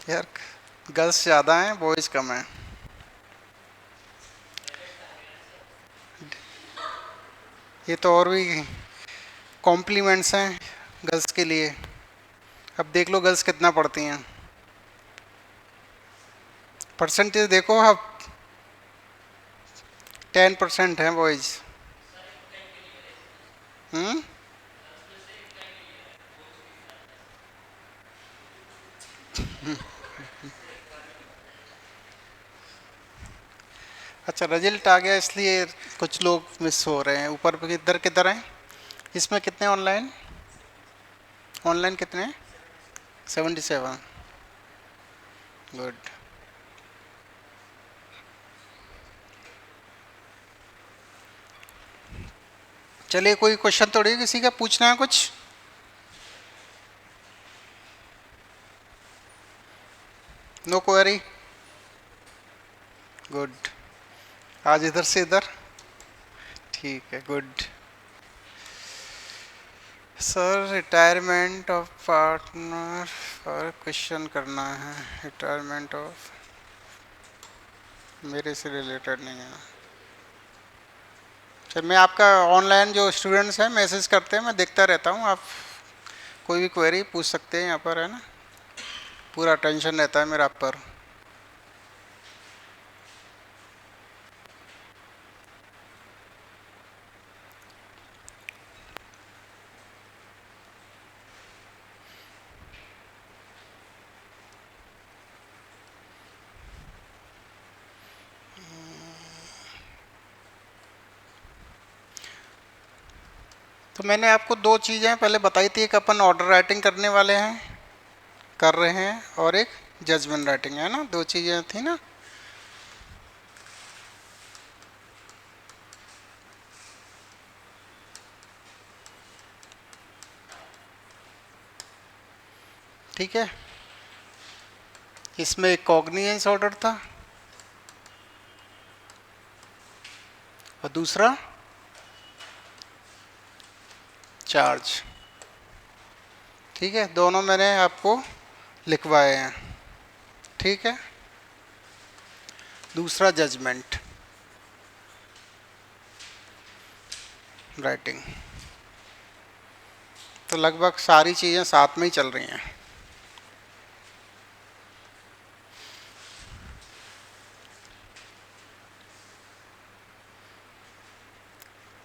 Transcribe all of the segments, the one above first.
यार, गर्ल्स ज़्यादा हैं, बॉयज़ कम हैं। ये तो और भी कॉम्प्लीमेंट्स हैं गर्ल्स के लिए। अब देख लो गर्ल्स कितना पढ़ती हैं। परसेंटेज देखो अब, 10% हैं बॉयज़। हम्म। अच्छा, रिजल्ट आ गया इसलिए कुछ लोग मिस हो रहे हैं। ऊपर पे किधर किधर हैं? इसमें कितने ऑनलाइन? ऑनलाइन कितने? 77। गुड। चलिए, कोई क्वेश्चन थोड़ी किसी का पूछना है कुछ? No query. गुड। आज इधर से इधर। ठीक है, good. Sir, retirement of partner पर क्वेश्चन करना है। रिटायरमेंट ऑफ, मेरे से रिलेटेड नहीं है। चल, मैं आपका ऑनलाइन जो स्टूडेंट्स हैं मैसेज करते हैं, मैं देखता रहता हूँ। आप कोई भी क्वेरी पूछ सकते हैं यहाँ पर, है ना। पूरा टेंशन रहता है मेरा आप पर। तो मैंने आपको दो चीज़ें पहले बताई थी। एक अपन ऑर्डर राइटिंग करने वाले हैं, कर रहे हैं, और एक जजमेंट राइटिंग, है ना। दो चीज़ें थी ना। ठीक है। इसमें एक कॉग्निजेंस ऑर्डर था और दूसरा चार्ज। ठीक है, दोनों मैंने आपको लिखवाए हैं। ठीक है। दूसरा जजमेंट राइटिंग। तो लगभग सारी चीज़ें साथ में ही चल रही हैं।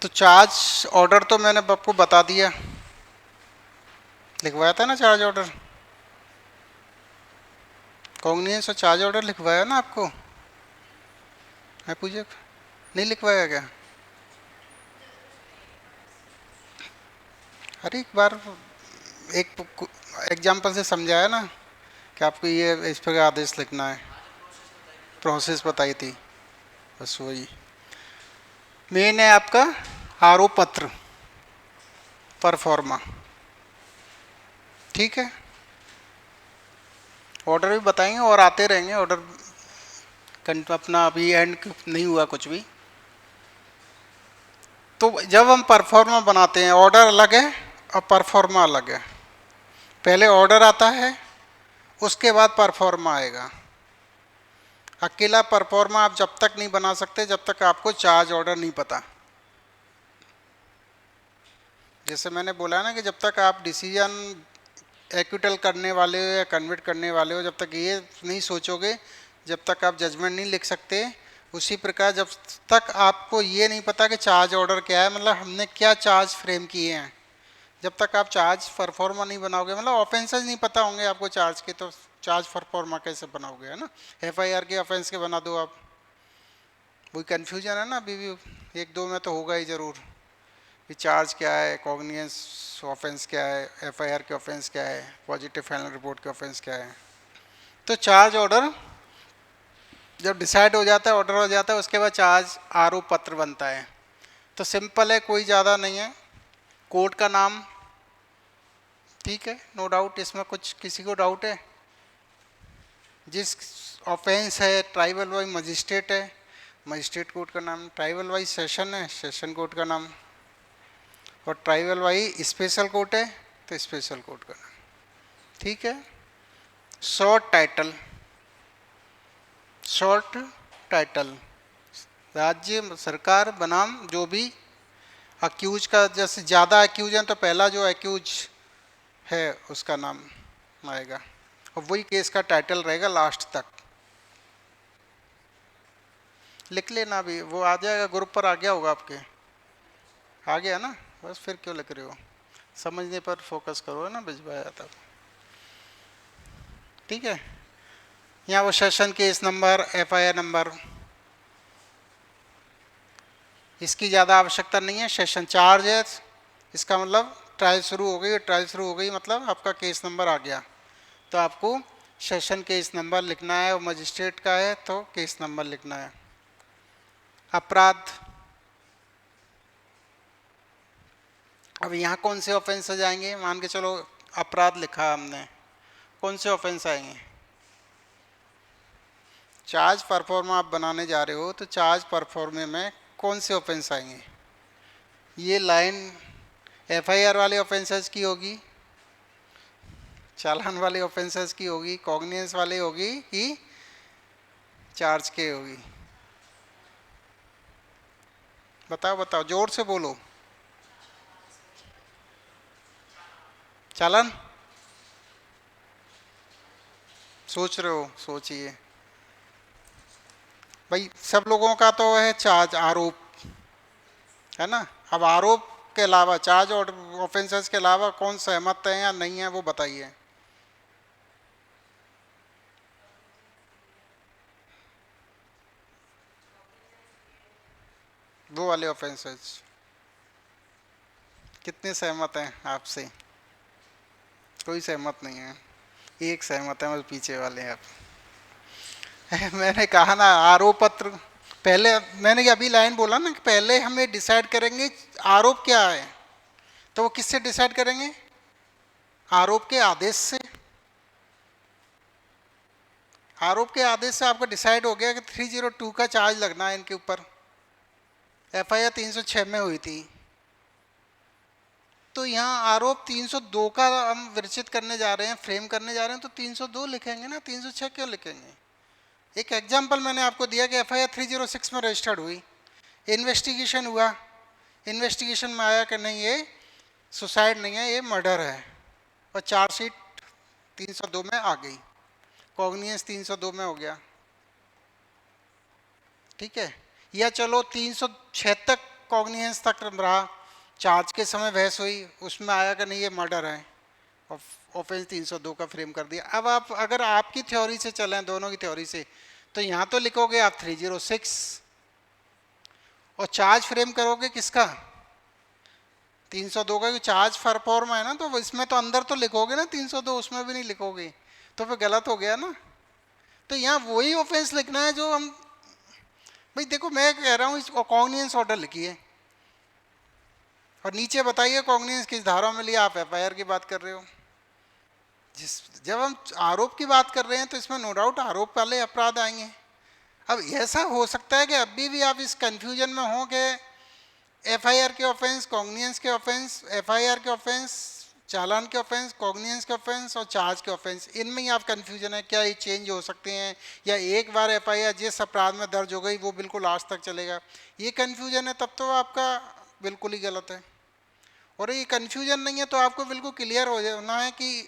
तो चार्ज ऑर्डर तो मैंने आपको बता दिया, लिखवाया था ना चार्ज ऑर्डर। कॉग्निजेंस और चार्ज ऑर्डर लिखवाया ना आपको, है पूछे? नहीं लिखवाया क्या? अरे एक बार एक एग्जाम्पल से समझाया ना कि आपको ये इस पर आदेश लिखना है। प्रोसेस बताई थी, बस वही। मेन है आपका आरोप पत्र, परफॉर्मा। ठीक है। ऑर्डर भी बताएंगे और आते रहेंगे ऑर्डर। अपना अभी एंड नहीं हुआ कुछ भी। तो जब हम परफॉर्मा बनाते हैं, ऑर्डर अलग है और परफॉर्मा अलग है। पहले ऑर्डर आता है, उसके बाद परफॉर्मा आएगा। अकेला परफॉर्मा आप जब तक नहीं बना सकते जब तक आपको चार्ज ऑर्डर नहीं पता। जैसे मैंने बोला ना कि जब तक आप डिसीजन एक्विटल करने वाले हो या कन्वर्ट करने वाले हो, जब तक ये नहीं सोचोगे, जब तक आप जजमेंट नहीं लिख सकते। उसी प्रकार जब तक आपको ये नहीं पता कि चार्ज ऑर्डर क्या है, मतलब हमने क्या चार्ज फ्रेम किए हैं, जब तक आप चार्ज परफॉर्मा नहीं बनाओगे, मतलब ऑफेंसेस नहीं पता होंगे आपको चार्ज के, तो चार्ज परफॉर्मा कैसे बनाओगे, है ना। एफआईआर के ऑफेंस के बना दो आप। वही कन्फ्यूजन है ना अभी भी, एक दो में तो होगा ही ज़रूर कि चार्ज क्या है, कॉग्निजेंस ऑफेंस क्या है, एफआईआर के ऑफेंस क्या है, पॉजिटिव फाइनल रिपोर्ट के ऑफेंस क्या है। तो चार्ज ऑर्डर जब डिसाइड हो जाता है, ऑर्डर हो जाता है, उसके बाद चार्ज आरोप पत्र बनता है। तो सिंपल है, कोई ज़्यादा नहीं है। कोर्ट का नाम, ठीक है, नो डाउट। इसमें कुछ किसी को डाउट है? जिस ऑफेंस है, ट्राइबल वाइज मजिस्ट्रेट है, मजिस्ट्रेट कोर्ट का नाम। ट्राइबल वाइज सेशन है, सेशन कोर्ट का नाम। और ट्राइबल वाइज स्पेशल कोर्ट है, तो स्पेशल कोर्ट का नाम। ठीक है। शॉर्ट टाइटल, शॉर्ट टाइटल, राज्य सरकार बनाम जो भी अक्यूज का, जैसे ज़्यादा अक्यूज है तो पहला जो अक्यूज है उसका नाम आएगा और वही केस का टाइटल रहेगा लास्ट तक। लिख लेना, अभी वो आ जाएगा, ग्रुप पर आ गया होगा आपके, आ गया ना, बस फिर क्यों लिख रहे हो, समझने पर फोकस करो, है ना, भिजवाया तब। ठीक है, यहाँ वो session case number, FIR number, इसकी ज़्यादा आवश्यकता नहीं है। सेशन चार्ज है, इसका मतलब ट्रायल शुरू हो गई, ट्रायल शुरू हो गई मतलब आपका केस नंबर आ गया, तो आपको सेशन केस नंबर लिखना है, और मजिस्ट्रेट का है तो केस नंबर लिखना है। अपराध, अब यहाँ कौन से ऑफेंस आ जाएंगे, मान के चलो अपराध लिखा हमने, कौन से ऑफेंस आएंगे, चार्ज परफॉर्मा आप बनाने जा रहे हो तो चार्ज परफॉर्मे में कौन से ऑफेंस आएंगे, ये लाइन एफआईआर वाले ऑफेंसेस की होगी, चालान वाले ऑफेंसेस की होगी, कॉग्निजेंस वाले होगी कि चार्ज के होगी, बताओ बताओ, जोर से बोलो। चालान, सोच रहे हो, सोचिए भाई, सब लोगों का तो है चार्ज, आरोप है ना, अब आरोप के अलावा चार्ज और ऑफेंसेस के अलावा कौन सहमत है या नहीं है वो बताइए। वो वाले ऑफेंसेस कितने सहमत हैं आपसे, कोई सहमत नहीं है, एक सहमत है, वो पीछे वाले हैं आप। मैंने कहा ना आरोप पत्र, पहले मैंने अभी लाइन बोला ना कि पहले हमें डिसाइड करेंगे आरोप क्या है, तो वो किससे डिसाइड करेंगे, आरोप के आदेश से। आरोप के आदेश से आपका डिसाइड हो गया कि 302 का चार्ज लगना है इनके ऊपर, एफआईआर 306 में हुई थी, तो यहाँ आरोप 302 का हम विरचित करने जा रहे हैं, फ्रेम करने जा रहे हैं, तो 302 लिखेंगे ना, 306 क्यों लिखेंगे। एक एग्जांपल मैंने आपको दिया कि एफआईआर 306 में रजिस्टर्ड हुई, इन्वेस्टिगेशन हुआ, इन्वेस्टिगेशन में आया कि नहीं ये सुसाइड नहीं है, ये मर्डर है, और चार्जशीट 302 में आ गई, कॉग्निजेंस 302 में हो गया, ठीक है। या चलो 306 तक कॉग्निजेंस तक रहा, चार्ज के समय बहस हुई, उसमें आया कि नहीं ये मर्डर है, ऑफेंस 302 का फ्रेम कर दिया। अब आप अगर आपकी थ्योरी से चलें, दोनों की थ्योरी से, तो यहाँ तो लिखोगे आप 306 और चार्ज फ्रेम करोगे किसका, 302 का, चार्ज परफॉर्म है ना, तो इसमें तो अंदर तो लिखोगे ना 302, उसमें भी नहीं लिखोगे तो फिर गलत हो गया ना। तो यहाँ वही ऑफेंस लिखना है जो हम, भाई देखो मैं कह रहा हूँ कॉग्निजेंस ऑर्डर लिखिए और नीचे बताइए कॉग्निजेंस किस धारा में लिया, आप एफआईआर की बात कर रहे हो। जब हम आरोप की बात कर रहे हैं तो इसमें नो डाउट आरोप वाले अपराध आएंगे। अब ऐसा हो सकता है कि अभी भी आप इस कंफ्यूजन में हो कि एफआईआर के ऑफेंस, कॉग्निजेंस के ऑफेंस, एफआईआर के ऑफेंस, चालान के ऑफेंस, कॉग्निजेंस के ऑफेंस और चार्ज के ऑफेंस, इनमें ही आप कंफ्यूजन है, क्या ये चेंज हो सकते हैं या एक बार एफआईआर जिस अपराध में दर्ज हो गई वो बिल्कुल आज तक चलेगा, ये कंफ्यूजन है, तब तो आपका बिल्कुल ही गलत है। और ये कंफ्यूजन नहीं है तो आपको बिल्कुल क्लियर हो जाना है कि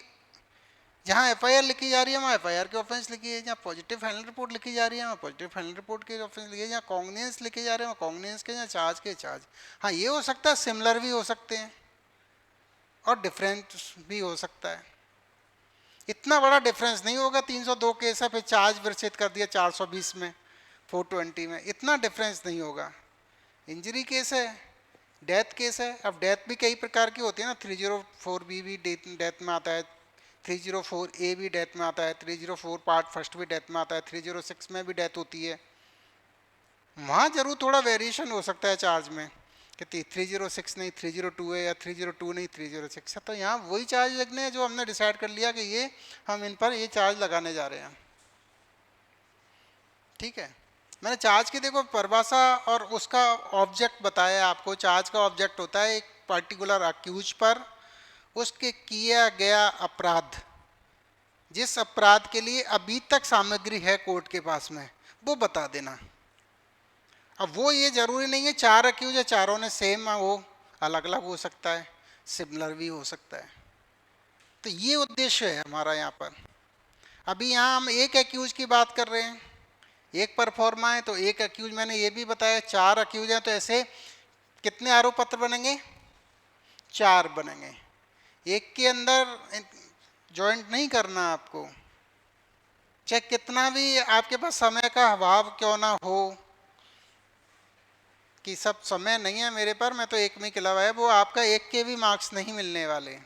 जहाँ एफआईआर लिखी जा रही है वहाँ एफआईआर के ऑफेंस लिखी है, जहाँ पॉजिटिव फाइनल रिपोर्ट लिखी जा रही है वहाँ पॉजिटिव फाइनल रिपोर्ट के ऑफेंस लिखी है, जहाँ कॉग्निजेंस लिखे जा रहे हैं वहाँ कॉग्निजेंस के, जहाँ चार्ज के चार्ज। हाँ ये हो सकता है सिमिलर भी हो सकते हैं और डिफरेंट भी हो सकता है, इतना बड़ा डिफरेंस नहीं होगा। 302 केस है फिर चार्ज विरचित कर दिया 420 में, 420 में, इतना डिफरेंस नहीं होगा। इंजरी केस है, डेथ केस है, अब डेथ भी कई प्रकार की होती है ना, 304B भी डेथ में आता है, 304A भी डेथ में आता है, 304 पार्ट फर्स्ट भी डेथ में आता है, 306 में भी डेथ होती है, वहाँ जरूर थोड़ा वेरिएशन हो सकता है चार्ज में कि 306 नहीं 302 है या 302 नहीं 306 है, तो यहाँ वही चार्ज लगने हैं जो हमने डिसाइड कर लिया कि ये हम इन पर ये चार्ज लगाने जा रहे हैं। ठीक है, मैंने चार्ज की देखो परिभाषा और उसका ऑब्जेक्ट बताया आपको। चार्ज का ऑब्जेक्ट होता है एक पर्टिकुलर अक्यूज पर उसके किया गया अपराध जिस अपराध के लिए अभी तक सामग्री है कोर्ट के पास में, वो बता देना। अब वो ये जरूरी नहीं है 4 अक्यूज है, चारों ने सेम, वो अलग अलग हो सकता है, सिमिलर भी हो सकता है। तो ये उद्देश्य है हमारा यहाँ पर। अभी यहाँ हम एक अक्यूज की बात कर रहे हैं, एक परफॉर्मा है तो एक अक्यूज, मैंने ये भी बताया 4 अक्यूज हैं तो ऐसे कितने आरोप पत्र बनेंगे, 4 बनेंगे। एक के अंदर जॉइंट नहीं करना आपको, चाहे कितना भी आपके पास समय का अभाव क्यों ना हो, कि सब समय नहीं है मेरे पर, मैं तो एक में खिलावा है, वो आपका एक के भी मार्क्स नहीं मिलने वाले।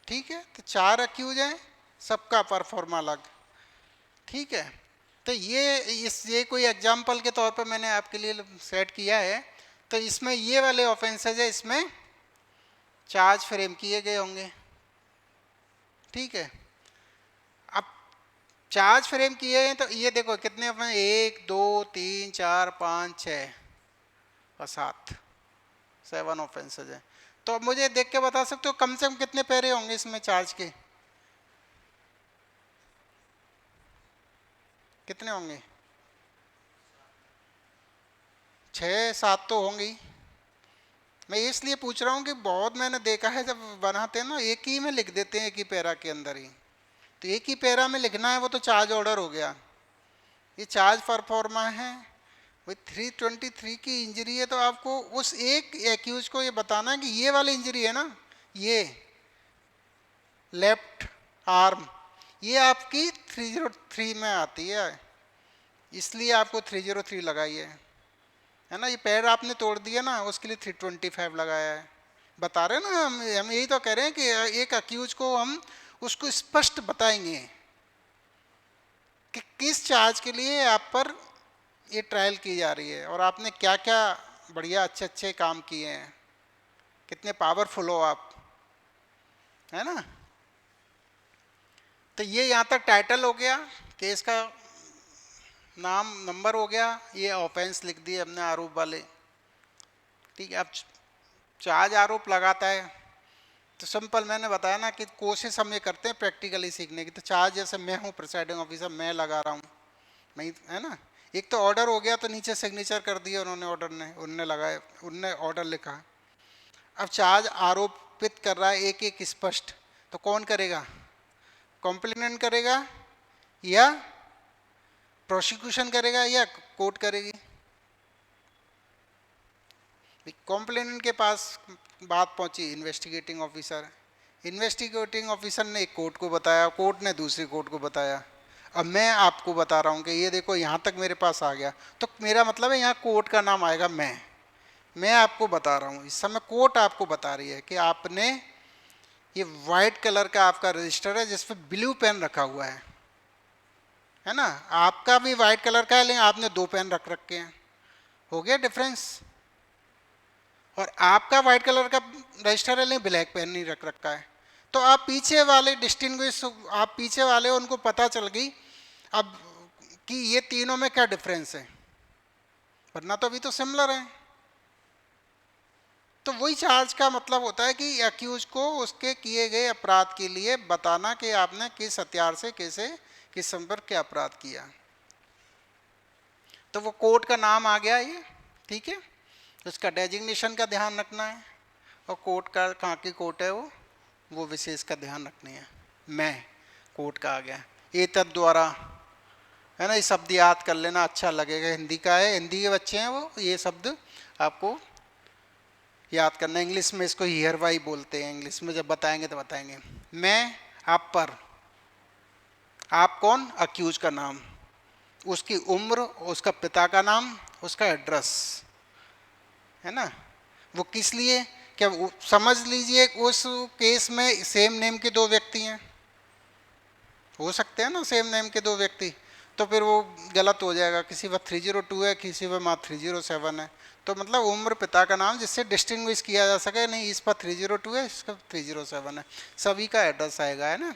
ठीक है, तो 4 अक्यूज हैं, सबका परफॉर्मा अलग। ठीक है, तो ये कोई एग्जाम्पल के तौर पर मैंने आपके लिए सेट किया है। तो इसमें ये वाले ऑफेंसेज है, इसमें चार्ज फ्रेम किए गए होंगे। ठीक है, अब चार्ज फ्रेम किए हैं तो ये देखो कितने, 1 2 3 4 5 6 और 7 ऑफेंसेज है। तो अब मुझे देख के बता सकते हो कम से कम कितने पैरे होंगे इसमें चार्ज के, कितने होंगे? 6 7 तो होंगे। मैं इसलिए पूछ रहा हूँ कि बहुत मैंने देखा है जब बनाते हैं ना, एक ही में लिख देते हैं, एक ही पैरा के अंदर ही। तो एक ही पैरा में लिखना है, वो तो चार्ज ऑर्डर हो गया। ये चार्ज परफॉर्मा है, भाई 323 की इंजरी है, तो आपको उस एक एक्यूज को ये बताना है कि ये वाली इंजरी है ना, ये लेफ्ट आर्म, ये आपकी 303 में आती है, इसलिए आपको 303 लगाई है ना। ये पैर आपने तोड़ दिया ना, उसके लिए 325 लगाया है। बता रहे ना हम यही तो कह रहे हैं कि एक अक्यूज को हम उसको स्पष्ट बताएंगे कि किस चार्ज के लिए आप पर ये ट्रायल की जा रही है और आपने क्या क्या बढ़िया अच्छे अच्छे काम किए हैं, कितने पावरफुल हो आप, है ना। तो ये यहाँ तक टाइटल हो गया, केस का नाम नंबर हो गया, ये ऑफेंस लिख दिए हमने आरोप वाले। ठीक है, अब चार्ज आरोप लगाता है तो सिंपल मैंने बताया ना कि कोशिश हम ये करते हैं प्रैक्टिकली सीखने की। तो चार्ज जैसे मैं हूँ प्रिसाइडिंग ऑफिसर, मैं लगा रहा हूँ, मैं, है ना। एक तो ऑर्डर हो गया तो नीचे सिग्नेचर कर दिया उन्होंने, ऑर्डर ने उनने लगाए, उनने ऑर्डर लिखा। अब चार्ज आरोपित कर रहा है एक एक स्पष्ट, तो कौन करेगा? कॉम्प्लेनेंट करेगा या प्रोसिक्यूशन करेगा या कोर्ट करेगी? कॉम्प्लेनेंट के पास बात पहुंची इन्वेस्टिगेटिंग ऑफिसर, इन्वेस्टिगेटिंग ऑफिसर ने एक कोर्ट को बताया, कोर्ट ने दूसरी कोर्ट को बताया। अब मैं आपको बता रहा हूँ कि ये देखो यहाँ तक मेरे पास आ गया, तो मेरा मतलब है यहाँ कोर्ट का नाम आएगा। मैं आपको बता रहा हूँ, इस समय कोर्ट आपको बता रही है कि आपने ये वाइट कलर का आपका रजिस्टर है जिसपे ब्लू पेन रखा हुआ है ना। आपका भी वाइट कलर का है लेकिन आपने 2 पेन रख रखे हैं, हो गया डिफरेंस। और आपका वाइट कलर का रजिस्टर है लेकिन ब्लैक पेन नहीं रख रखा है। तो आप पीछे वाले डिस्टिंग्विश, आप पीछे वाले उनको पता चल गई अब कि ये तीनों में क्या डिफरेंस है, वरना तो अभी तो सिमिलर है। तो वही चार्ज का मतलब होता है कि अक्यूज को उसके किए गए अपराध के लिए बताना कि आपने किस हथियार से कैसे किस संपर्क के अपराध किया। तो वो कोर्ट का नाम आ गया ये, ठीक है। उसका डेजिग्नेशन का ध्यान रखना है और कोर्ट का कहाँ की कोर्ट है वो विशेष का ध्यान रखनी है। मैं कोर्ट का आ गया, एतद द्वारा, है ना। ये शब्द याद कर लेना, अच्छा लगेगा, हिंदी का है, हिंदी के बच्चे हैं वो, ये शब्द आपको याद करना। इंग्लिश में इसको हियर बाई बोलते हैं, इंग्लिश में जब बताएंगे तो बताएंगे। मैं आप पर, आप कौन? अक्यूज का नाम, उसकी उम्र, उसका पिता का नाम, उसका एड्रेस, है ना। वो किस लिए, क्या समझ लीजिए उस केस में सेम नेम के 2 व्यक्ति हैं, हो सकते हैं ना सेम नेम के 2 व्यक्ति, तो फिर वो गलत हो जाएगा। किसी पर 302 है, किसी पर मात्र 307 है। तो मतलब उम्र, पिता का नाम, जिससे डिस्टिंग्विश किया जा सके, नहीं इस पर 302 है, इसका 307 है, सभी का एड्रेस आएगा, है ना।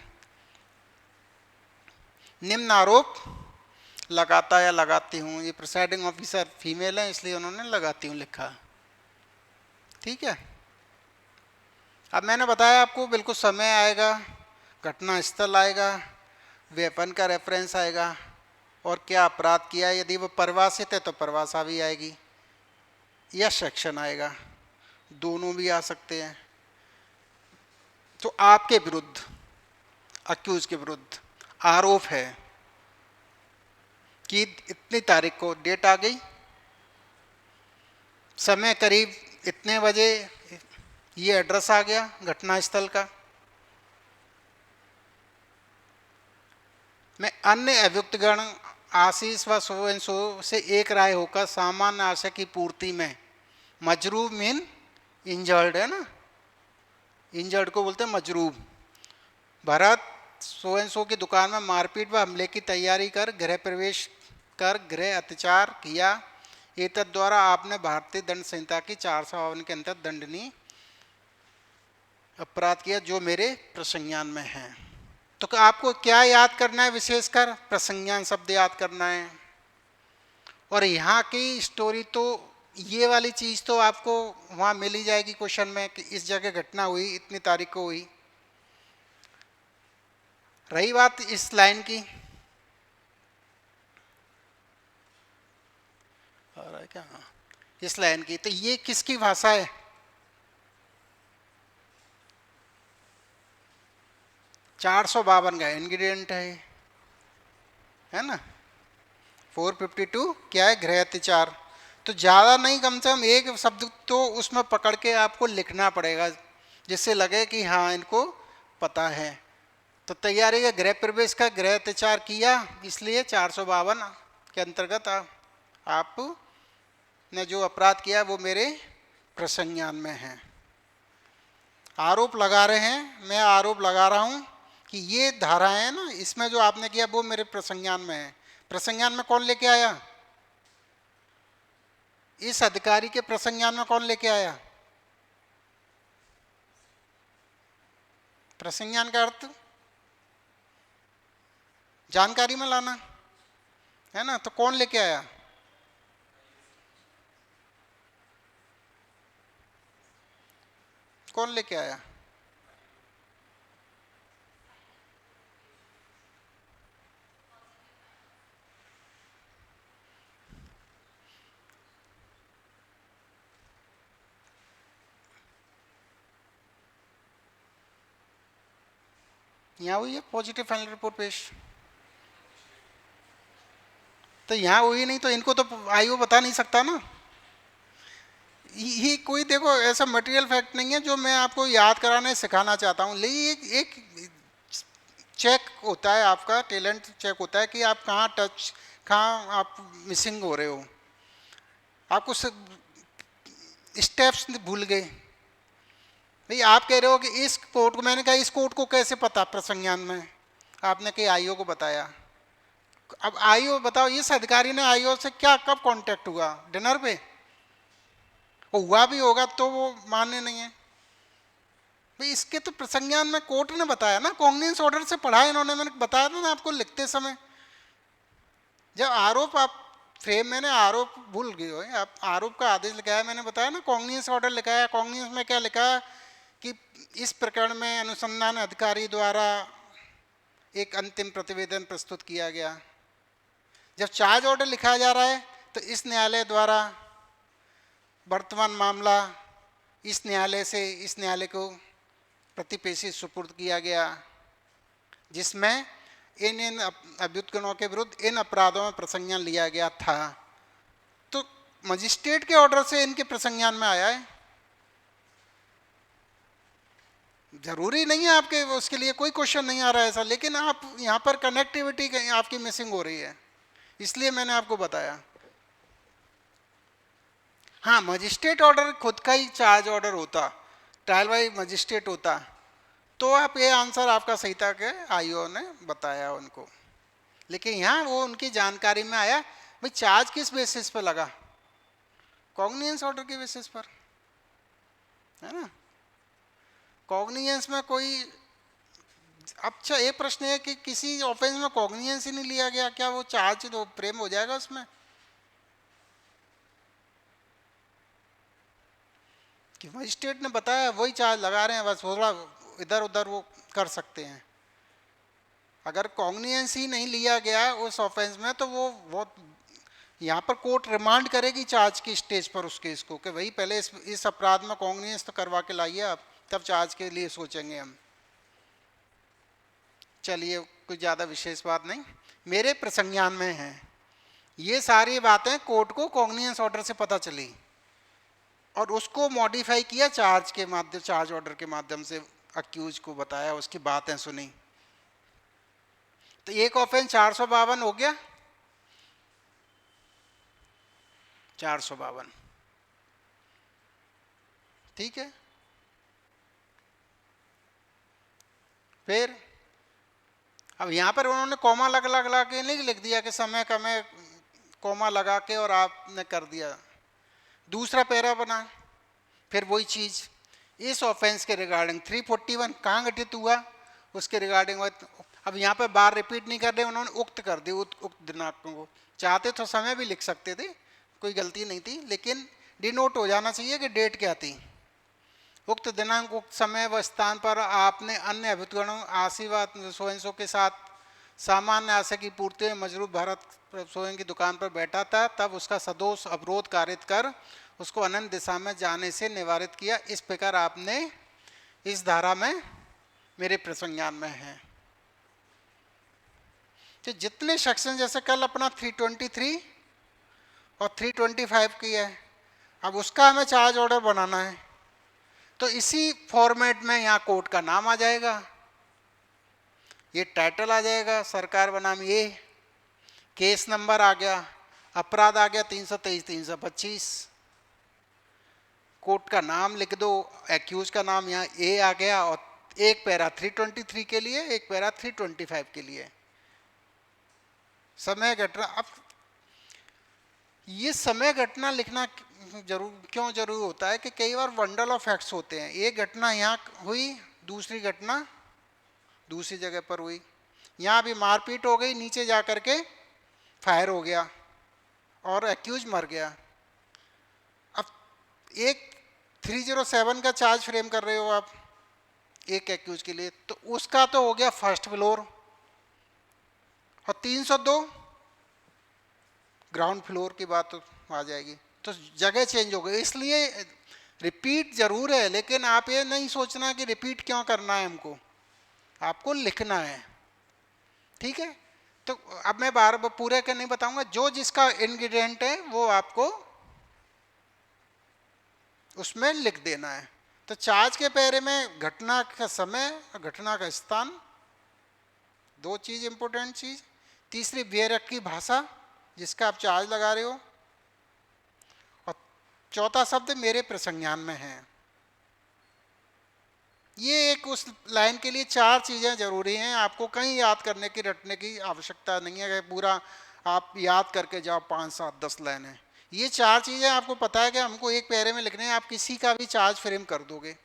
निम्न आरोप लगाता या लगाती हूँ, ये प्रिसाइडिंग ऑफिसर फीमेल है इसलिए उन्होंने लगाती हूँ लिखा, ठीक है। अब मैंने बताया आपको बिल्कुल समय आएगा घटना स्थल आएगा, वेपन का रेफरेंस आएगा, और क्या अपराध किया, यदि वो परिभाषित है तो परिभाषा भी आएगी या सेक्शन आएगा, दोनों भी आ सकते हैं। तो आपके विरुद्ध, अक्यूज के विरुद्ध आरोप है कि इतनी तारीख को, डेट आ गई, समय करीब इतने बजे, ये एड्रेस आ गया घटना स्थल का, मैं अन्य अभियुक्तगण आशीष व सो एंड सो से एक राय होकर सामान्य आशय की पूर्ति में, मजरूब मीन इंजर्ड है ना, इंजर्ड को बोलते हैं मजरूब, भरत सो एंड सो की दुकान में मारपीट व हमले की तैयारी कर गृह प्रवेश कर गृह अत्याचार किया, एतद द्वारा आपने भारतीय दंड संहिता की 452 के अंतर्गत दंडनीय अपराध किया जो मेरे प्रसंज्ञान में है। तो आपको क्या याद करना है, विशेषकर प्रसंज्ञान शब्द याद करना है। और यहाँ की स्टोरी तो, ये वाली चीज़ तो आपको वहाँ मिल ही जाएगी क्वेश्चन में कि इस जगह घटना हुई, इतनी तारीख को हुई। रही बात इस लाइन की, और क्या इस लाइन की, तो ये किसकी भाषा है, चार सौ बावन का इंग्रेडिएंट है ना। 452 क्या है, गृह अत्याचार। तो ज़्यादा नहीं, कम से कम एक शब्द तो उसमें पकड़ के आपको लिखना पड़ेगा जिससे लगे कि हाँ इनको पता है। तो तैयारी का गृह प्रवेश का, गृह अत्याचार किया, इसलिए 452 के अंतर्गत आप ने जो अपराध किया वो मेरे प्रसंज्ञान में है। आरोप लगा रहे हैं, मैं आरोप लगा रहा हूँ कि ये धाराएं है ना, इसमें जो आपने किया वो मेरे प्रसंज्ञान में है। प्रसंज्ञान में कौन लेके आया, इस अधिकारी के प्रसंज्ञान में कौन लेके आया। प्रसंज्ञान का अर्थ जानकारी में लाना है ना, तो कौन लेके आया, कौन लेके आया, यहाँ हुई है पॉजिटिव फाइनल रिपोर्ट पेश। तो यहाँ हुई नहीं तो इनको तो आईओ बता नहीं सकता ना। ये कोई देखो ऐसा मटेरियल फैक्ट नहीं है जो मैं आपको याद कराने सिखाना चाहता हूँ, लेकिन एक चेक होता है, आपका टैलेंट चेक होता है कि आप कहाँ टच, कहाँ आप मिसिंग हो रहे हो, आप कुछ स्टेप्स भूल गए। भाई आप कह रहे हो कि इस कोड को, मैंने कहा इस कोड को कैसे पता प्रसंज्ञान में, आपने कहीं आईओ को बताया। अब आईओ बताओ, इस अधिकारी ने आईओ से क्या कब कांटेक्ट हुआ, डिनर पे, वो हुआ भी होगा तो वो मान्य नहीं है। भाई इसके तो प्रसंज्ञान में कोर्ट ने बताया ना, कॉग्निजेंस ऑर्डर से पढ़ा इन्होंने, मैंने बताया था ना आपको लिखते समय। जब आरोप आप फ्रेम, मैंने आरोप भूल गए हो आप, आरोप का आदेश लिखा है, मैंने बताया ना कॉग्निजेंस ऑर्डर लिखा है। कॉग्निजेंस में क्या लिखा है कि इस प्रकरण में अनुसंधान अधिकारी द्वारा एक अंतिम प्रतिवेदन प्रस्तुत किया गया। जब चार्ज ऑर्डर लिखा जा रहा है तो इस न्यायालय द्वारा वर्तमान मामला इस न्यायालय से इस न्यायालय को प्रतिपेशी सुपुर्द किया गया, जिसमें इन अभ्युत्गणों के विरुद्ध इन अपराधों में प्रसंज्ञान लिया गया था। तो मजिस्ट्रेट के ऑर्डर से इनके प्रसंज्ञान में आया है। जरूरी नहीं है आपके उसके लिए कोई क्वेश्चन नहीं आ रहा है ऐसा, लेकिन आप यहाँ पर कनेक्टिविटी आपकी मिसिंग हो रही है, इसलिए मैंने आपको बताया। हाँ, मजिस्ट्रेट ऑर्डर खुद का ही चार्ज ऑर्डर होता, ट्रायल बाई मजिस्ट्रेट होता, तो आप ये आंसर आपका सही था कि आईओ ने बताया उनको। लेकिन यहाँ वो उनकी जानकारी में आया। भाई चार्ज किस बेसिस पर लगा, कॉग्निजेंस ऑर्डर के बेसिस पर, है ना। कॉग्निजेंस में कोई, अच्छा एक प्रश्न है कि किसी ऑफेंस में कॉग्निजेंस ही नहीं लिया गया, क्या वो चार्ज तो प्रेम हो जाएगा उसमें, कि मजिस्ट्रेट ने बताया वही चार्ज लगा रहे हैं, बस थोड़ा इधर उधर वो कर सकते हैं। अगर कॉग्निजेंस ही नहीं लिया गया उस ऑफेंस में तो वो यहाँ पर कोर्ट रिमांड करेगी चार्ज की स्टेज पर उस केस को कि भाई पहले इस अपराध में कॉग्निजेंस तो करवा के लाइए आप, तब चार्ज के लिए सोचेंगे हम। चलिए कुछ ज़्यादा विशेष बात नहीं, मेरे प्रसंज्ञान में है ये सारी बातें कोर्ट को कॉग्निजेंस ऑर्डर से पता चली और उसको मॉडिफाई किया चार्ज ऑर्डर के माध्यम से अक्यूज को बताया, उसकी बातें सुनी, तो एक ऑफेंस 452 हो गया, 452, ठीक है। फिर अब यहाँ पर उन्होंने कॉमा लगा के नहीं लिख दिया कि समय का में कॉमा लगा के और आपने कर दिया, दूसरा पैरा बना, फिर वही चीज़ इस ऑफेंस के रिगार्डिंग 341 कहाँ घटित हुआ उसके रिगार्डिंग। अब यहाँ पे बार रिपीट नहीं कर रहे, उन्होंने उक्त कर दी, उक्त दिनांक को। चाहते तो समय भी लिख सकते थे, कोई गलती नहीं थी, लेकिन डिनोट हो जाना चाहिए कि डेट क्या थी। उक्त दिनांक, उक्त समय व स्थान पर आपने अन्य अभियुक्तगणों आशीर्वाद सोएंसो के साथ सामान्य आशय की पूर्ति में मजरूर भारत सोएं की दुकान पर बैठा था, तब उसका सदोष अवरोध कारित कर उसको अनंत दिशा में जाने से निवारित किया। इस प्रकार आपने इस धारा में मेरे प्रसंज्ञान में है। तो जितने सेक्शन, जैसे कल अपना 323 और 325 की है, अब उसका हमें चार्ज ऑर्डर बनाना है, तो इसी फॉर्मेट में यहाँ कोर्ट का नाम आ जाएगा, ये टाइटल आ जाएगा, सरकार बनाम ये, केस नंबर आ गया, अपराध आ गया 323 325, कोर्ट का नाम लिख दो, एक्यूज का नाम यहाँ ए आ गया, और एक पैरा 323 के लिए, एक पैरा 325 के लिए। समय घटना, अब ये समय घटना लिखना क्यों जरूरी होता है कि कई बार बंडल ऑफ फैक्ट्स होते हैं, एक घटना यहाँ हुई, दूसरी घटना दूसरी जगह पर हुई, यहाँ भी मारपीट हो गई, नीचे जा कर के फायर हो गया और एक्यूज मर गया। अब एक 307 का चार्ज फ्रेम कर रहे हो आप एक एक्यूज के लिए, तो उसका तो हो गया फर्स्ट फ्लोर, और 302 ग्राउंड फ्लोर की बात तो आ जाएगी, तो जगह चेंज हो गई। इसलिए रिपीट जरूर है, लेकिन आप ये नहीं सोचना कि रिपीट क्यों करना है, हमको आपको लिखना है, ठीक है। तो अब मैं बार बार पूरे का नहीं बताऊंगा, जो जिसका इंग्रेडिएंट है वो आपको उसमें लिख देना है। तो चार्ज के पैरे में घटना का समय और घटना का स्थान, दो चीज इंपॉर्टेंट चीज, तीसरी बेरक की भाषा जिसका आप चार्ज लगा रहे हो, और चौथा शब्द मेरे प्रसंज्ञान में है। ये एक उस लाइन के लिए चार चीज़ें जरूरी हैं, आपको कहीं याद करने की रटने की आवश्यकता नहीं है कि पूरा आप याद करके जाओ 5 7 10 लाइनें। ये चार चीज़ें आपको पता है कि हमको एक पैरे में लिखने हैं, आप किसी का भी चार्ज फ्रेम कर दोगे।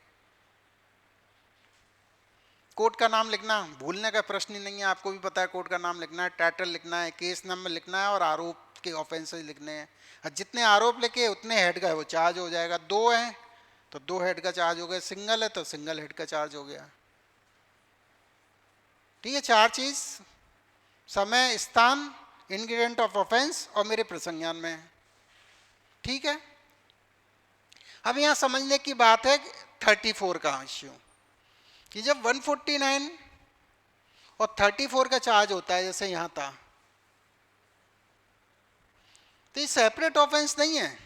कोर्ट का नाम लिखना भूलने का प्रश्न ही नहीं है, आपको भी पता है कोर्ट का नाम लिखना है, टाइटल लिखना है, केस नंबर लिखना है और आरोप के ऑफेंसेस लिखने हैं। जितने आरोप लिखे उतने हेड का वो चार्ज हो जाएगा, 2 हैं तो 2 हेड का चार्ज हो गया, सिंगल है तो सिंगल हेड का चार्ज हो गया, ठीक है। चार चीज, समय, स्थान, इंग्रेडिएंट ऑफ ऑफेंस और मेरे प्रसंज्ञान में, ठीक है। अब यहां समझने की बात है 34 का इश्यू, कि जब 149 और 34 का चार्ज होता है, जैसे यहां था, तो ये सेपरेट ऑफेंस नहीं है,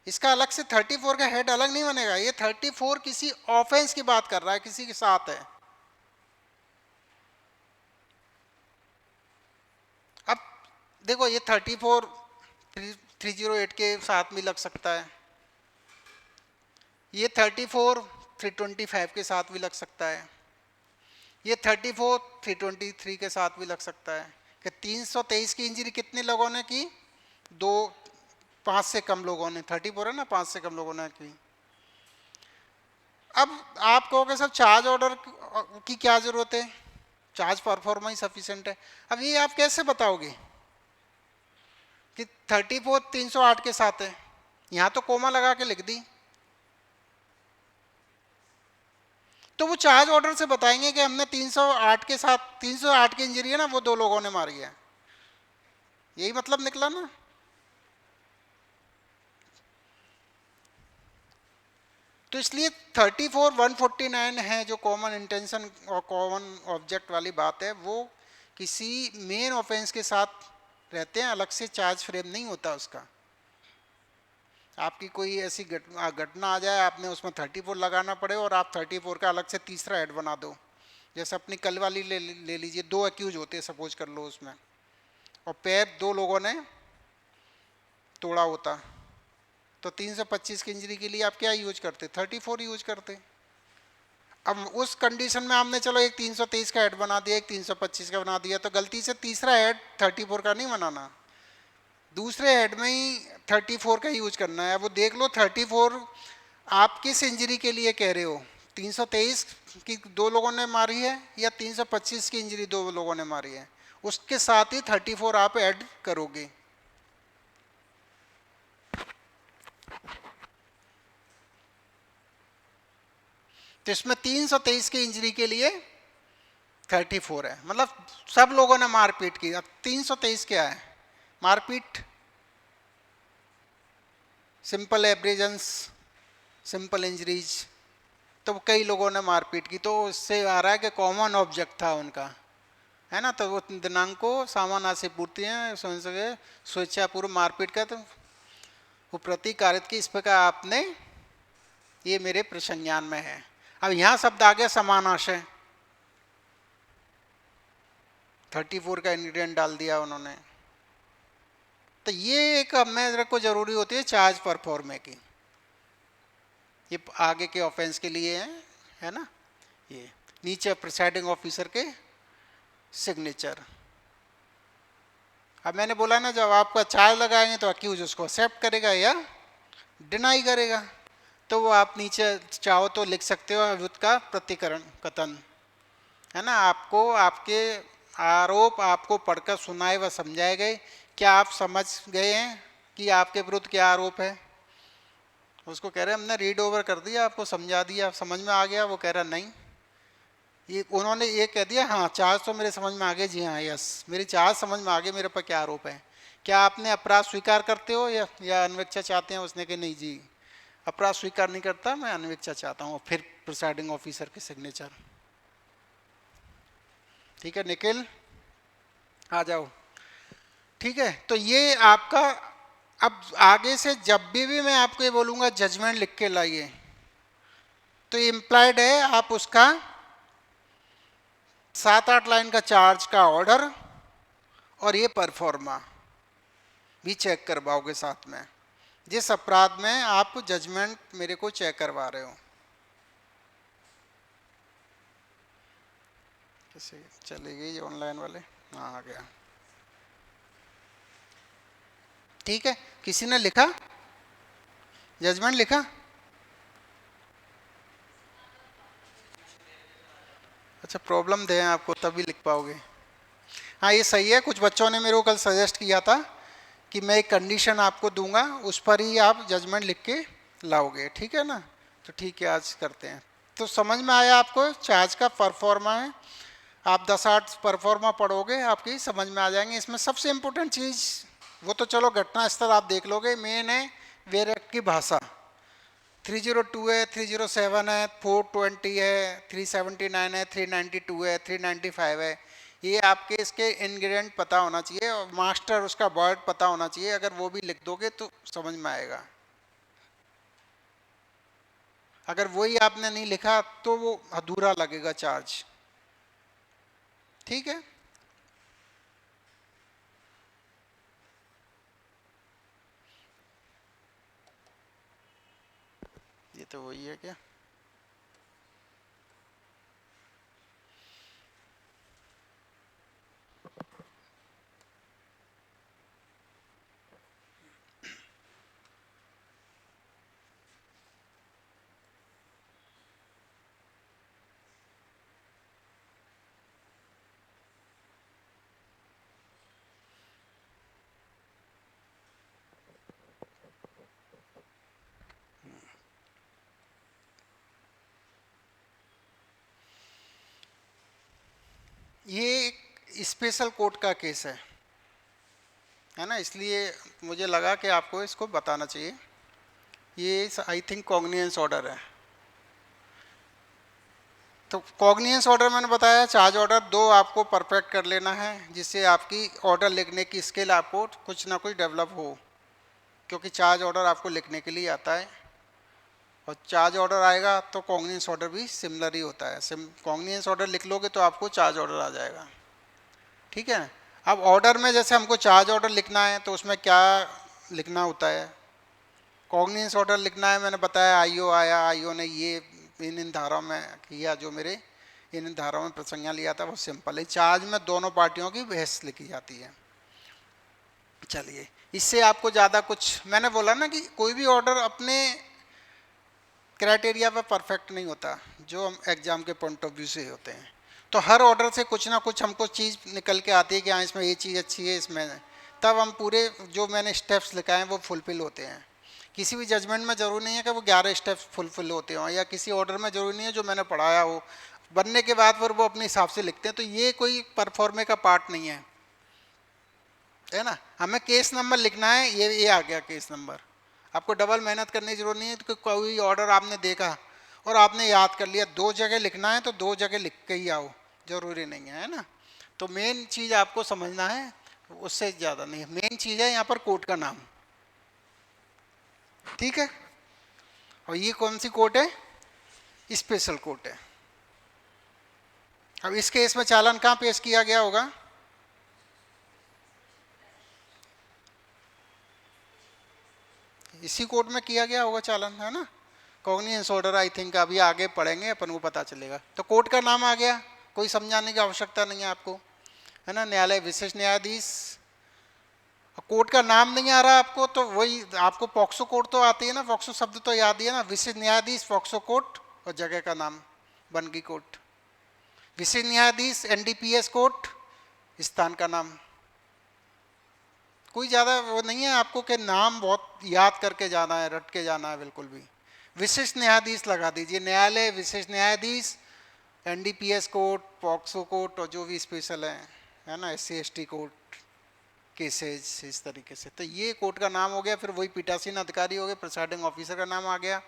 इसका अलग से 34 का हेड अलग नहीं बनेगा। ये 34 किसी ऑफेंस की बात कर रहा है, किसी के साथ है। अब देखो, ये 34 308 के साथ भी लग सकता है, ये 34 325 के साथ भी लग सकता है, ये 34 323 के साथ भी लग सकता है। कि 323 की इंजरी कितने लोगों ने की? 5 से कम लोगों ने, 34 है ना, 5 से कम लोगों ने की। अब आप कहोगे सर चार्ज ऑर्डर की क्या जरूरत है, चार्ज परफॉर्मेंस सफिशिएंट है। अब ये आप कैसे बताओगे कि 34 308 के साथ है? यहाँ तो कोमा लगा के लिख दी, तो वो चार्ज ऑर्डर से बताएंगे कि हमने 308 के साथ 308 की इंजरी है ना, वो 2 लोगों ने मारी है। यही मतलब निकला ना। तो इसलिए 34 149 है जो कॉमन इंटेंशन और कॉमन ऑब्जेक्ट वाली बात है, वो किसी मेन ऑफेंस के साथ रहते हैं, अलग से चार्ज फ्रेम नहीं होता उसका। आपकी कोई ऐसी घटना आ जाए, आपने उसमें 34 लगाना पड़े और आप 34 का अलग से तीसरा हेड बना दो। जैसे अपनी कल वाली ले लीजिए, 2 एक्यूज होते हैं सपोज कर लो उसमें, और पैर 2 लोगों ने तोड़ा होता, तो 325 की इंजरी के लिए आप क्या यूज करते? 34 यूज करते। अब उस कंडीशन में आपने चलो एक 323 का हेड बना दिया, एक 325 का बना दिया, तो गलती से तीसरा हेड 34 का नहीं बनाना, दूसरे हेड में ही 34 का यूज करना है। वो देख लो 34 आप किस इंजरी के लिए कह रहे हो, 323 की 2 लोगों ने मारी है या 325 की इंजरी 2 लोगों ने मारी है, उसके साथ ही 34 आप ऐड करोगे। तो इसमें 323 की इंजरी के लिए 34 है, मतलब सब लोगों ने मारपीट की। अब 323 क्या है? मारपीट, सिंपल एब्रेजन्स, सिंपल इंजरीज, तो कई लोगों ने मारपीट की, तो इससे आ रहा है कि कॉमन ऑब्जेक्ट था उनका, है ना। तो वो दिनांक को सामान्य से पूर्ति है स्वेच्छापूर्व मारपीट का, तो वो प्रतिकारित की, इस प्रकार आपने, ये मेरे प्रसंज्ञान में है। अब यहाँ शब्द आ गया समानाशय, 34 का इंग्रेडिएंट डाल दिया उन्होंने। तो ये एक मेरे को जरूरी होती है चार्ज परफॉर्मे की, ये आगे के ऑफेंस के लिए है ना। ये नीचे प्रिसाइडिंग ऑफिसर के सिग्नेचर। अब मैंने बोला ना, जब आपका चार्ज लगाएंगे तो अक्यूज उसको एक्सेप्ट करेगा या डिनाई करेगा, तो वो आप नीचे चाहो तो लिख सकते हो अभियुक्त का प्रतिकरण कथन, है ना। आपको आपके आरोप आपको पढ़कर सुनाए व समझाए गए, क्या आप समझ गए हैं कि आपके विरुद्ध क्या आरोप है? उसको कह रहे हैं हमने रीड ओवर कर दिया, आपको समझा दिया, समझ में आ गया? वो कह रहा नहीं, ये उन्होंने ये कह दिया हाँ चार्ज तो मेरे समझ में आ गए, जी हाँ यस मेरी चार्ज समझ में आ गए, मेरे पर क्या आरोप है। क्या आपने अपराध स्वीकार करते हो या अन्वेक्षा चाहते हैं? उसने कहा नहीं जी, अपराध स्वीकार नहीं करता, मैं अन्वेक्षा चाहता हूँ। फिर प्रिसाइडिंग ऑफिसर के सिग्नेचर। ठीक है निखिल, आ जाओ। ठीक है, तो ये आपका, अब आगे से जब भी मैं आपको ये बोलूँगा जजमेंट लिख के लाइए, तो इम्प्लाइड है आप उसका 7-8 लाइन का चार्ज का ऑर्डर और ये परफॉर्मा भी चेक करवाओगे साथ में, जिस अपराध में आप जजमेंट मेरे को चेक करवा रहे हो। कैसे चली गई ऑनलाइन वाले? हाँ आ गया। ठीक है, किसी ने लिखा जजमेंट लिखा? अच्छा, प्रॉब्लम दे हैं आपको तभी लिख पाओगे। हाँ ये सही है, कुछ बच्चों ने मेरे को कल सजेस्ट किया था कि मैं एक कंडीशन आपको दूंगा, उस पर ही आप जजमेंट लिख के लाओगे, ठीक है ना। तो ठीक है, आज करते हैं। तो समझ में आया आपको चार्ज का परफॉर्मा है, आप 10-8 परफॉर्मा पढ़ोगे आपकी समझ में आ जाएंगे। इसमें सबसे इम्पोर्टेंट चीज़, वो तो चलो घटना स्तर आप देख लोगे, मेन है वेयर एक्ट की भाषा। 302 है, 307 है, 420 है, 379 है, 392 है, 395 है, ये आपके इसके इंग्रेडिएंट पता होना चाहिए और मास्टर उसका वर्ड पता होना चाहिए। अगर वो भी लिख दोगे तो समझ में आएगा। अगर वही आपने नहीं लिखा तो वो अधूरा लगेगा चार्ज। ठीक है, ये तो वही है क्या? स्पेशल कोर्ट का केस है ना, इसलिए मुझे लगा कि आपको इसको बताना चाहिए। ये आई थिंक कॉग्निजेंस ऑर्डर है। तो कॉग्निजेंस ऑर्डर मैंने बताया, चार्ज ऑर्डर 2 आपको परफेक्ट कर लेना है, जिससे आपकी ऑर्डर लिखने की स्किल आपको कुछ ना कुछ डेवलप हो, क्योंकि चार्ज ऑर्डर आपको लिखने के लिए आता है, और चार्ज ऑर्डर आएगा तो कॉग्निजेंस ऑर्डर भी सिमिलर ही होता है। कॉग्निजेंस ऑर्डर लिख लोगे तो आपको चार्ज ऑर्डर आ जाएगा, ठीक है। अब ऑर्डर में जैसे हमको चार्ज ऑर्डर लिखना है तो उसमें क्या लिखना होता है, कॉग्निजेंस ऑर्डर लिखना है, मैंने बताया आईओ आया, आईओ ने ये इन धाराओं में किया, जो मेरे इन धाराओं में प्रसंज्ञा लिया था, वो सिंपल है। चार्ज में दोनों पार्टियों की बहस लिखी जाती है। चलिए, इससे आपको ज़्यादा कुछ, मैंने बोला ना कि कोई भी ऑर्डर अपने क्राइटेरिया पर परफेक्ट नहीं होता, जो हम एग्जाम के पॉइंट ऑफ व्यू से होते हैं। तो हर ऑर्डर से कुछ ना कुछ हमको चीज़ निकल के आती है कि हाँ इसमें ये चीज़ अच्छी है, इसमें, तब हम पूरे जो मैंने स्टेप्स लिखाए हैं वो फुलफिल होते हैं। किसी भी जजमेंट में ज़रूरी नहीं है कि वो 11 स्टेप्स फुलफिल होते हों, या किसी ऑर्डर में ज़रूरी नहीं है जो मैंने पढ़ाया हो, बनने के बाद फिर वो अपने हिसाब से लिखते हैं। तो ये कोई परफॉर्मे का पार्ट नहीं है ना। हमें केस नंबर लिखना है, ये आ गया केस नंबर। आपको डबल मेहनत करने की जरूरत नहीं है, तो कोई ऑर्डर आपने देखा और आपने याद कर लिया, 2 जगह लिखना है तो 2 जगह लिख के ही आओ, जरूरी नहीं है ना। तो मेन चीज़ आपको समझना है, उससे ज़्यादा नहीं है। मेन चीज़ है यहाँ पर कोर्ट का नाम, ठीक है। और ये कौन सी कोर्ट है, स्पेशल कोर्ट है। अब इस केस में चालान कहाँ पेश किया गया होगा, इसी कोर्ट में किया गया होगा चालान, है ना। कॉग्निजेंस ऑर्डर आई थिंक अभी आगे पढ़ेंगे अपन को पता चलेगा। तो कोर्ट का नाम आ गया, कोई समझाने की आवश्यकता नहीं है आपको, है ना। न्यायालय विशेष न्यायाधीश, कोर्ट का नाम नहीं आ रहा आपको तो वही, आपको पॉक्सो कोर्ट तो आती है ना, पॉक्सो शब्द तो याद ही है ना। विशेष न्यायाधीश पॉक्सो कोर्ट, और जगह का नाम बनगी कोर्ट। विशेष न्यायाधीश एनडीपीएस कोर्ट, स्थान का नाम। कोई ज़्यादा वो नहीं है आपको कि नाम बहुत याद करके जाना है, रट के जाना है, बिल्कुल भी। विशिष्ट न्यायाधीश लगा दीजिए, न्यायालय विशिष्ट न्यायाधीश, एनडीपीएस कोर्ट, पॉक्सो कोर्ट, और जो भी स्पेशल है ना, एससी एसटी कोर्ट केसेज, इस तरीके से। तो ये कोर्ट का नाम हो गया। फिर वही पीठासीन अधिकारी हो गए, प्रिसाइडिंग ऑफिसर का नाम आ गया।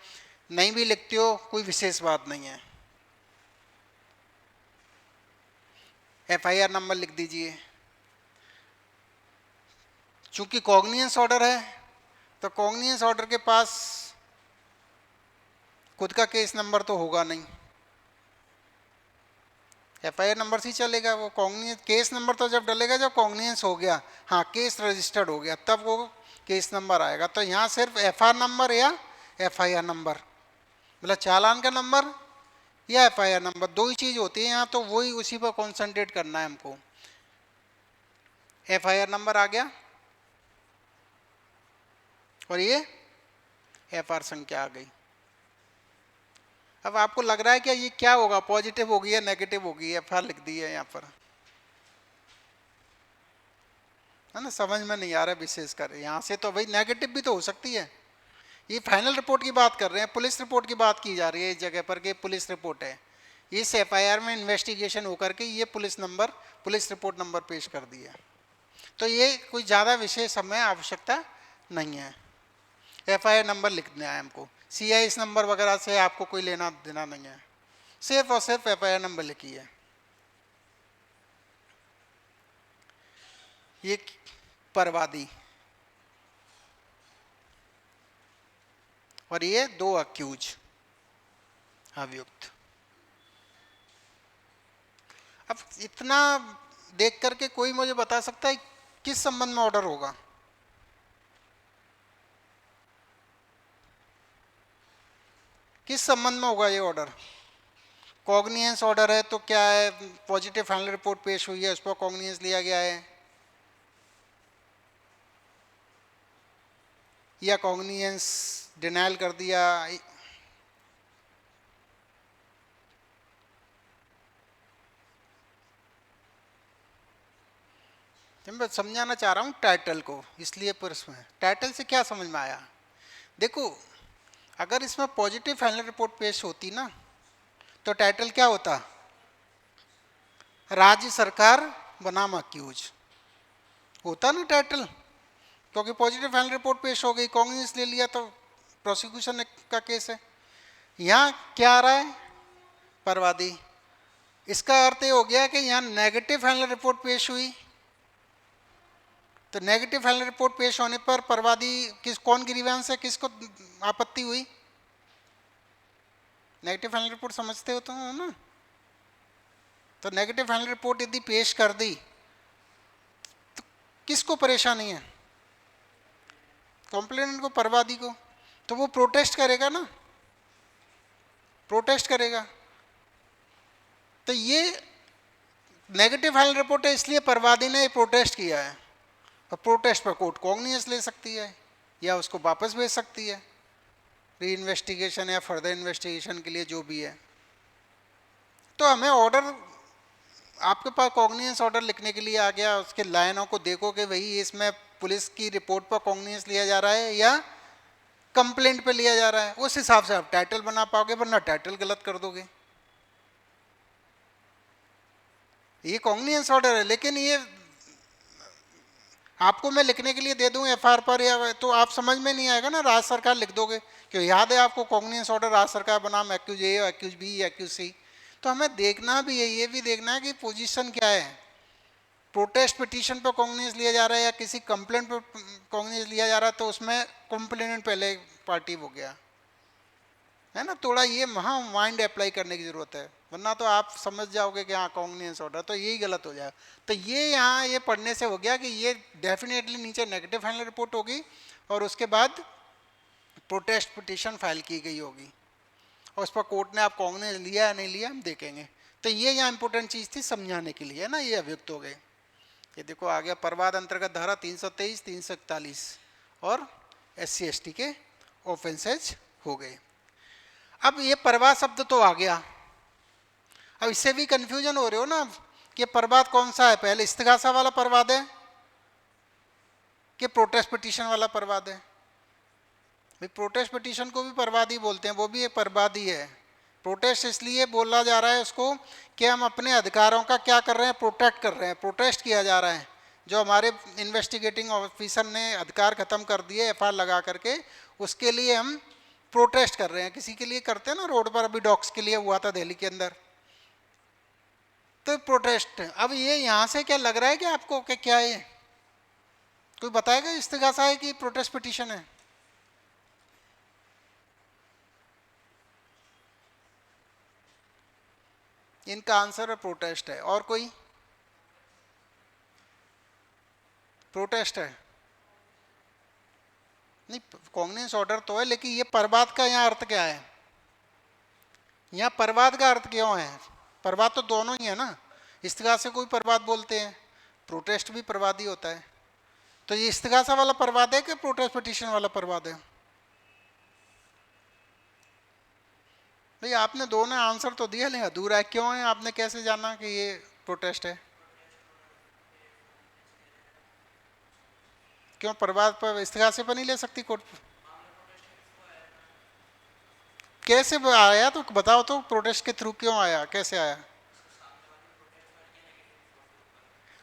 नहीं भी लिखते हो कोई विशेष बात नहीं है। एफआईआर नंबर लिख दीजिए। चूंकि कॉग्निजेंस ऑर्डर है तो कॉग्निजेंस ऑर्डर के पास खुद का केस नंबर तो होगा नहीं, एफआईआर नंबर से ही चलेगा। वो कॉग्निजेंस केस नंबर तो जब डलेगा जब कॉग्निजेंस हो गया, हाँ केस रजिस्टर्ड हो गया, तब वो केस नंबर आएगा। तो यहाँ सिर्फ एफआईआर नंबर या एफआईआर नंबर, मतलब चालान का नंबर या एफआईआर नंबर, 2 ही चीज़ होती है यहाँ। तो वही उसी पर कॉन्सेंट्रेट करना है हमको। एफआईआर नंबर आ गया और ये एफआईआर संख्या आ गई। अब आपको लग रहा है कि ये क्या होगा, पॉजिटिव होगी या नेगेटिव होगी, एफआईआर लिख दी है यहाँ पर, है ना। समझ में नहीं आ रहा विशेषकर यहाँ से, तो भाई नेगेटिव भी तो हो सकती है। ये फाइनल रिपोर्ट की बात कर रहे हैं, पुलिस रिपोर्ट की बात की जा रही है इस जगह पर कि पुलिस रिपोर्ट है। इस एफआईआर में इन्वेस्टिगेशन होकर के ये पुलिस रिपोर्ट नंबर पेश कर दिया। तो ये कोई ज़्यादा विशेष हमें आवश्यकता नहीं है, एफआईआर नंबर लिखना है हमको। सीआईएस नंबर वगैरह से आपको कोई लेना देना नहीं है, सिर्फ और सिर्फ एफआईआर नंबर लिखिए। ये परवादी और ये 2 अक्यूज, अभियुक्त। अब इतना देख करके कोई मुझे बता सकता है किस संबंध में ऑर्डर होगा, किस संबंध में होगा ये ऑर्डर। कॉग्निजेंस ऑर्डर है तो क्या है, पॉजिटिव फाइनल रिपोर्ट पेश हुई है, उस पर कॉग्निजेंस लिया गया है, या कॉग्निजेंस डिनायल कर दिया। मैं समझाना चाह रहा हूँ टाइटल को, इसलिए प्रश्न है टाइटल से क्या समझ में आया। देखो, अगर इसमें पॉजिटिव फाइनल रिपोर्ट पेश होती ना तो टाइटल क्या होता, राज्य सरकार बनाम अक्यूज, होता ना टाइटल, क्योंकि पॉजिटिव फाइनल रिपोर्ट पेश हो गई, कॉग्निजेंस ले लिया तो प्रोसिक्यूशन का केस है। यहाँ क्या आ रहा है, परवादी। इसका अर्थ ये हो गया कि यहाँ नेगेटिव फाइनल रिपोर्ट पेश हुई, तो नेगेटिव फाइनल रिपोर्ट पेश होने पर परवादी कौन ग्रीवेंस है, किसको आपत्ति हुई? नेगेटिव फाइनल रिपोर्ट समझते हो तो ना, तो नेगेटिव फाइनल रिपोर्ट यदि पेश कर दी तो किसको परेशानी है? कंप्लेनेंट को, परवादी को। तो वो प्रोटेस्ट करेगा ना, प्रोटेस्ट करेगा। तो ये नेगेटिव फाइनल रिपोर्ट है, इसलिए परवादी ने प्रोटेस्ट किया है, और प्रोटेस्ट पर कोर्ट कॉग्निजेंस ले सकती है या उसको वापस भेज सकती है री इन्वेस्टिगेशन या फर्दर इन्वेस्टिगेशन के लिए, जो भी है। तो हमें ऑर्डर, आपके पास कॉग्निजेंस ऑर्डर लिखने के लिए आ गया, उसके लाइनों को देखो कि वही इसमें पुलिस की रिपोर्ट पर कॉग्निजेंस लिया जा रहा है या कंप्लेंट पे लिया जा रहा है, उस हिसाब से आप टाइटल बना पाओगे, वरना टाइटल गलत कर दोगे। ये कॉग्निजेंस ऑर्डर है, लेकिन ये आपको मैं लिखने के लिए दे दूं एफआईआर पर, या तो आप समझ में नहीं आएगा ना, राज्य सरकार लिख दोगे, क्यों याद है आपको कॉग्निजेंस ऑर्डर राज्य सरकार बनाम एक्यूज ए, एक्यूज बी, एक्यूज सी। तो हमें देखना भी है, ये भी देखना है कि पोजीशन क्या है, प्रोटेस्ट पिटीशन पर कॉग्निजेंस लिया जा रहा है या किसी कंप्लेंट पर कॉग्निजेंस लिया जा रहा है, तो उसमें कंप्लेनेंट पहले पार्टी हो गया है ना। थोड़ा ये वहाँ माइंड अप्लाई करने की जरूरत है, वरना तो आप समझ जाओगे कि हाँ कॉग्निजेंस ऑर्डर, तो यही गलत हो जाएगा। तो ये यहाँ ये पढ़ने से हो गया कि ये डेफिनेटली नीचे नेगेटिव फाइनल रिपोर्ट होगी और उसके बाद प्रोटेस्ट पिटीशन फाइल की गई होगी, और उस पर कोर्ट ने आप कॉग्निजेंस लिया या नहीं लिया हम देखेंगे। तो ये यहाँ इंपॉर्टेंट चीज़ थी समझाने के लिए, है ना। ये अभियुक्त हो गए। ये देखो आ गया परवाद अंतर्गत धारा 323, 341 और SC/ST के ऑफेंसेज हो गए। अब ये परवाद शब्द तो आ गया, अब इससे भी कंफ्यूजन हो रहे हो ना कि परवाद कौन सा है, पहले इस्तिगासा वाला परवाद है कि प्रोटेस्ट पिटीशन वाला परवाद है। भाई प्रोटेस्ट पिटीशन को भी परवाद ही बोलते हैं, वो भी एक परवाद ही है। प्रोटेस्ट इसलिए बोला जा रहा है उसको कि हम अपने अधिकारों का क्या कर रहे हैं, प्रोटेक्ट कर रहे हैं, प्रोटेस्ट किया जा रहा है। जो हमारे इन्वेस्टिगेटिंग ऑफिसर ने अधिकार खत्म कर दिए एफआईआर लगा करके, उसके लिए हम प्रोटेस्ट कर रहे हैं। किसी के लिए करते हैं ना, रोड पर अभी डॉग्स के लिए हुआ था दिल्ली के अंदर, तो प्रोटेस्ट। अब ये यहाँ से क्या लग रहा है कि आपको कि क्या है, कोई बताएगा इस्तिगासा है कि प्रोटेस्ट पिटीशन है? इनका आंसर है प्रोटेस्ट है। और कोई? प्रोटेस्ट है नहीं, कॉग्निजेंस ऑर्डर तो है, लेकिन ये परवाद का यहाँ अर्थ क्या है? यहाँ परवाद का अर्थ क्यों है? परवाद तो दोनों ही है ना, इस्तिगासे को भी परवाद बोलते हैं, प्रोटेस्ट भी परवाद ही होता है। तो ये इस्तिगासा वाला परवाद है कि प्रोटेस्ट पिटीशन वाला परवाद है? भाई आपने दोनों आंसर तो दिया, लेकिन अधूरा है। क्यों है? आपने कैसे जाना कि ये प्रोटेस्ट है? क्यों परवाद पर, इस्तिगासे पर नहीं ले सकती कोर्ट? कैसे आया तो बताओ तो, प्रोटेस्ट के थ्रू क्यों आया, कैसे आया?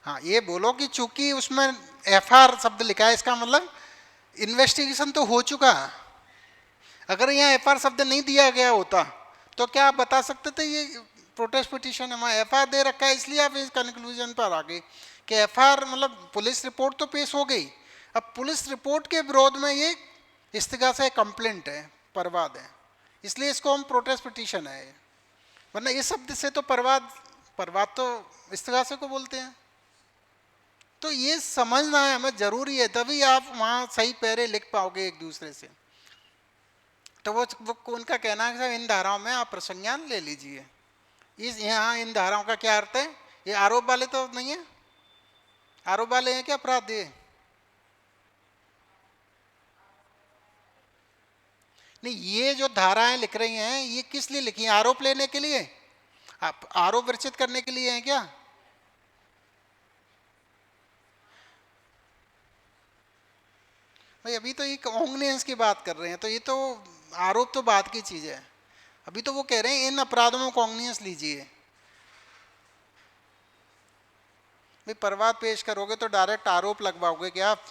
हाँ ये बोलो कि चूंकि उसमें एफआईआर शब्द लिखा है, इसका मतलब इन्वेस्टिगेशन तो हो चुका। अगर यहाँ एफआईआर शब्द नहीं दिया गया होता तो क्या आप बता सकते थे ये प्रोटेस्ट पिटीशन है? एफआईआर दे रखा है, इसलिए आप इस कंक्लूजन पर आ गए कि एफआईआर मतलब पुलिस रिपोर्ट तो पेश हो गई, अब पुलिस रिपोर्ट के विरोध में ये इस्तिगासा कंप्लेंट है, परवाद है, इसलिए इसको हम प्रोटेस्ट पिटीशन है। वरना इस शब्द से तो परवाद, परवाद तो इस्तिगासे को बोलते हैं। तो ये समझना है हमें, जरूरी है, तभी आप वहाँ सही पैरे लिख पाओगे एक दूसरे से। तो वो उनका कहना है कि इन धाराओं में आप प्रसंज्ञान ले लीजिए। इस यहाँ इन धाराओं का क्या अर्थ है? ये आरोप वाले तो नहीं है, आरोप वाले हैं क्या अपराध? नहीं, ये जो धाराएं लिख रही हैं ये किस लिए लिखी हैं? आरोप लेने के लिए, आप आरोप विरचित करने के लिए हैं क्या? भाई अभी तो ये कॉग्निजेंस की बात कर रहे हैं, तो ये तो आरोप तो बात की चीज है। अभी तो वो कह रहे हैं इन अपराधों में कॉग्निजेंस लीजिए। भाई परवाद पेश करोगे तो डायरेक्ट आरोप लगवाओगे क्या आप?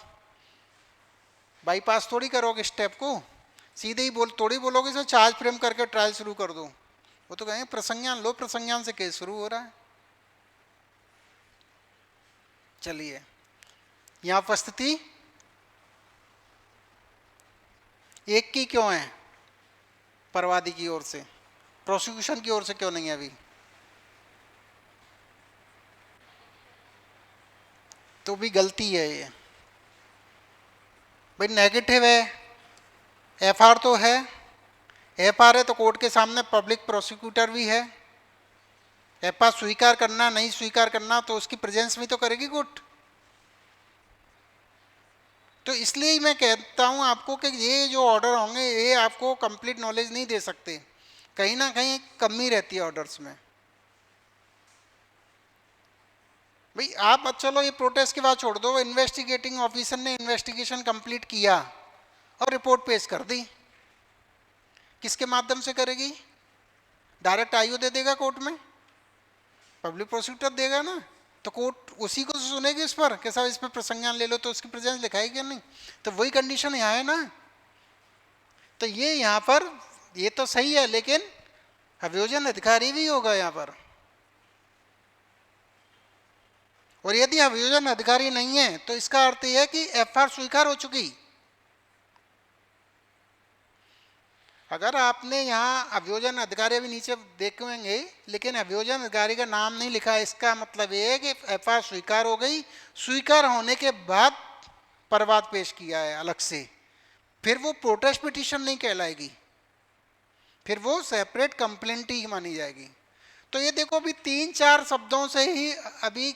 बाईपास थोड़ी करोगे स्टेप को, सीधे ही थोड़ी बोलोगे सर चार्ज फ्रेम करके ट्रायल शुरू कर दो। वो तो कहेंगे प्रसंज्ञान लो, प्रसंज्ञान से केस शुरू हो रहा है। चलिए, यहां उपस्थिति एक की क्यों है परवादी की ओर से, प्रोसिक्यूशन की ओर से क्यों नहीं है अभी? तो भी गलती है ये भाई। नेगेटिव है, एफआर तो है, एफआर है तो कोर्ट के सामने पब्लिक प्रोसिक्यूटर भी है। एफआर स्वीकार करना नहीं स्वीकार करना तो उसकी प्रेजेंस में तो करेगी कोर्ट। तो इसलिए ही मैं कहता हूं आपको कि ये जो ऑर्डर होंगे ये आपको कंप्लीट नॉलेज नहीं दे सकते, कहीं ना कहीं कमी रहती है ऑर्डर्स में। भाई आप चलो ये प्रोटेस्ट की बात छोड़ दो, इन्वेस्टिगेटिंग ऑफिसर ने इन्वेस्टिगेशन कंप्लीट किया और रिपोर्ट पेश कर दी, किसके माध्यम से करेगी? डायरेक्ट आईओ दे देगा कोर्ट में, पब्लिक प्रोसिक्यूटर देगा ना, तो कोर्ट उसी को सुनेगी इस पर कि साहब इस पर प्रसंज्ञान ले लो, तो उसकी प्रेजेंस लिखाएगी क्या? नहीं। तो वही कंडीशन यहाँ है ना। तो ये यहाँ पर ये तो सही है, लेकिन अभियोजन अधिकारी भी होगा यहाँ पर, और यदि अभियोजन अधिकारी नहीं है तो इसका अर्थ यह है कि एफआर स्वीकार हो चुकी। अगर आपने यहाँ अभियोजन अधिकारी अभी नीचे देखेंगे लेकिन अभियोजन अधिकारी का नाम नहीं लिखा है, इसका मतलब ये है कि एफआर स्वीकार हो गई, स्वीकार होने के बाद परवाद पेश किया है अलग से, फिर वो प्रोटेस्ट पिटीशन नहीं कहलाएगी, फिर वो सेपरेट कंप्लेंट ही मानी जाएगी। तो ये देखो अभी 3-4 शब्दों से ही अभी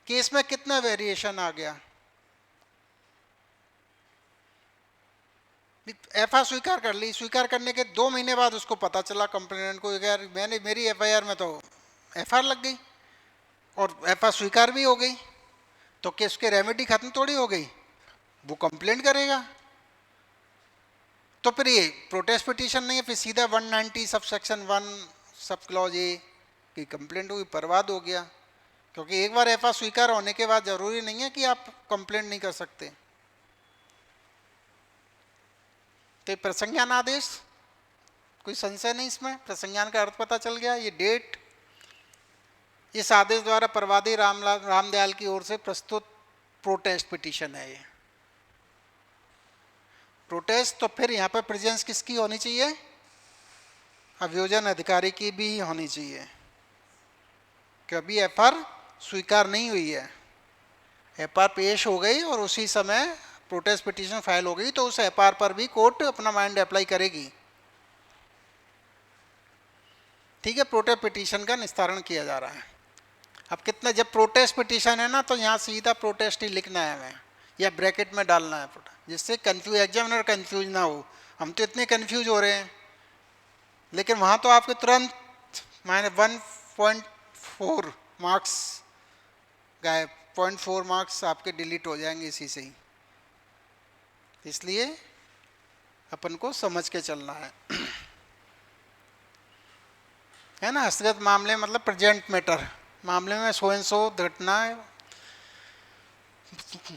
केस में कितना वेरिएशन आ गया। एफआईआर स्वीकार कर ली, स्वीकार करने के 2 महीने बाद उसको पता चला कंप्लेनेंट को, यार मैंने मेरी एफआईआर में तो एफआईआर लग गई और एफआईआर स्वीकार भी हो गई, तो केस के रेमेडी खत्म थोड़ी हो गई, वो कंप्लेंट करेगा। तो फिर ये प्रोटेस्ट पिटीशन नहीं है, फिर सीधा 190 sub section 1 sub clause A की कंप्लेंट हुई, परवाद हो गया। क्योंकि एक बार एफआईआर स्वीकार होने के बाद जरूरी नहीं है कि आप कंप्लेंट नहीं कर सकते। तो प्रसंज्ञान आदेश कोई संशय नहीं इसमें, प्रसंज्ञान का अर्थ पता चल गया। ये डेट, इस आदेश द्वारा परवादी रामदयाल की ओर से प्रस्तुत प्रोटेस्ट पिटीशन है ये प्रोटेस्ट। तो फिर यहाँ पर प्रेजेंस किसकी होनी चाहिए? अभियोजन अधिकारी की भी होनी चाहिए, कि अभी एफआईआर स्वीकार नहीं हुई है, एफआईआर पेश हो गई और उसी समय प्रोटेस्ट पिटीशन फाइल हो गई, तो उस एफआईआर पर भी कोर्ट अपना माइंड अप्लाई करेगी। ठीक है, प्रोटेस्ट पिटीशन का निस्तारण किया जा रहा है। अब कितना, जब प्रोटेस्ट पिटीशन है ना तो यहाँ सीधा प्रोटेस्ट ही लिखना है हमें, या ब्रैकेट में डालना है, जिससे कंफ्यूज एग्जामिनर कंफ्यूज ना हो। हम तो इतने कंफ्यूज हो रहे हैं, लेकिन वहाँ तो आपके तुरंत -1.4 मार्क्स गायब, 0.4 मार्क्स आपके डिलीट हो जाएंगे इसी से ही। इसलिए अपन को समझ के चलना है ना। हस्तगत मामले मतलब प्रेजेंट मैटर मामले में सो एंड सो घटना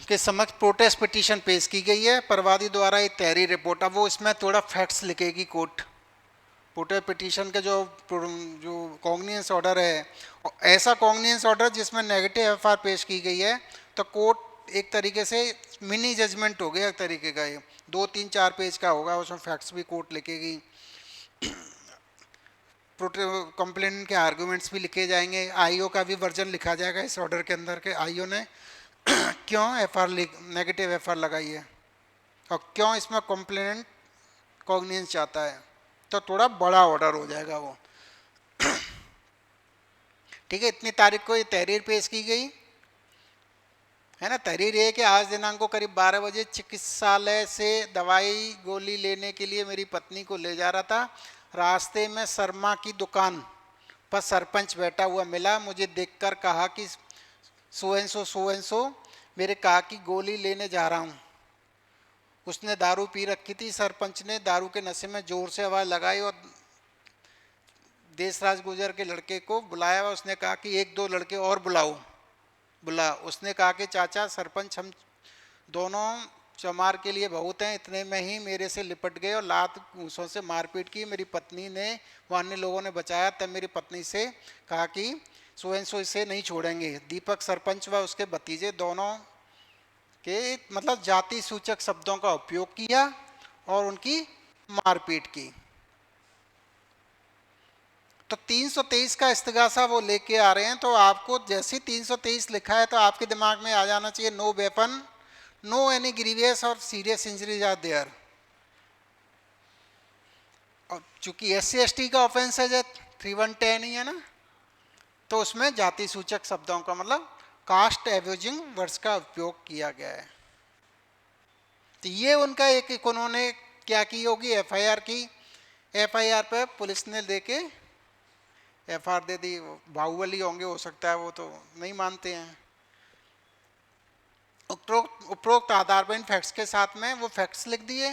के समक्ष प्रोटेस्ट पिटीशन पेश की गई है परवादी द्वारा एक तहरीर रिपोर्ट। अब वो इसमें थोड़ा फैक्ट्स लिखेगी कोर्ट, प्रोटेस्ट पिटीशन का जो कॉग्निजेंस ऑर्डर है, ऐसा कॉग्निजेंस ऑर्डर जिसमें नेगेटिव एफआईआर पेश की गई है, तो कोर्ट एक तरीके से मिनी जजमेंट हो गया एक तरीके का, ये 2-3-4 पेज का होगा, उसमें फैक्ट्स भी कोर्ट लिखेगी, कंप्लेंट के आर्गुमेंट्स भी लिखे जाएंगे, आईओ का भी वर्जन लिखा जाएगा इस ऑर्डर के अंदर के आईओ ने क्यों एफआईआर नेगेटिव एफआईआर लगाई है और क्यों इसमें कंप्लेंट कॉग्निजेंस चाहता है। तो थोड़ा बड़ा ऑर्डर हो जाएगा वो। ठीक है, इतनी तारीख को ये तहरीर पेश की गई है ना। तहरीर ये कि आज दिनांक को करीब 12 बजे चिकित्सालय से दवाई गोली लेने के लिए मेरी पत्नी को ले जा रहा था। रास्ते में शर्मा की दुकान पर सरपंच बैठा हुआ मिला, मुझे देखकर कहा कि सो एंड सो मेरे कहा कि गोली लेने जा रहा हूँ। उसने दारू पी रखी थी। सरपंच ने दारू के नशे में जोर से आवाज़ लगाई और देशराज गुजर के लड़के को बुलाया। उसने कहा कि 1-2 लड़के और बुलाओ। बुला। उसने कहा कि चाचा सरपंच, हम दोनों चमार के लिए बहुत हैं, इतने में ही मेरे से लिपट गए और लात घूंसों से मारपीट की। मेरी पत्नी ने व अन्य लोगों ने बचाया। तब मेरी पत्नी से कहा कि सो एंड सो इसे नहीं छोड़ेंगे। दीपक सरपंच व उसके भतीजे दोनों के मतलब जाति सूचक शब्दों का उपयोग किया और उनकी मारपीट की। तो 323 का इस्तिगासा वो लेके आ रहे हैं। तो आपको जैसे 323 लिखा है तो आपके दिमाग में आ जाना चाहिए no weapon, no any grievous और सीरियस इंजरीज आर देयर। और चूंकि SC/ST का ऑफेंस है जो 3110 ही है ना, तो उसमें जाति सूचक शब्दों का मतलब कास्ट एब्यूजिंग वर्ड्स का उपयोग किया गया है। तो ये उनका एक उन्होंने क्या की होगी, FIR की। FIR पे पुलिस ने लेके FIR दे दी। बाहुबली होंगे हो सकता है, वो तो नहीं मानते हैं। उपरोक्त आधार पर इन फैक्ट्स के साथ में वो फैक्ट्स लिख दिए।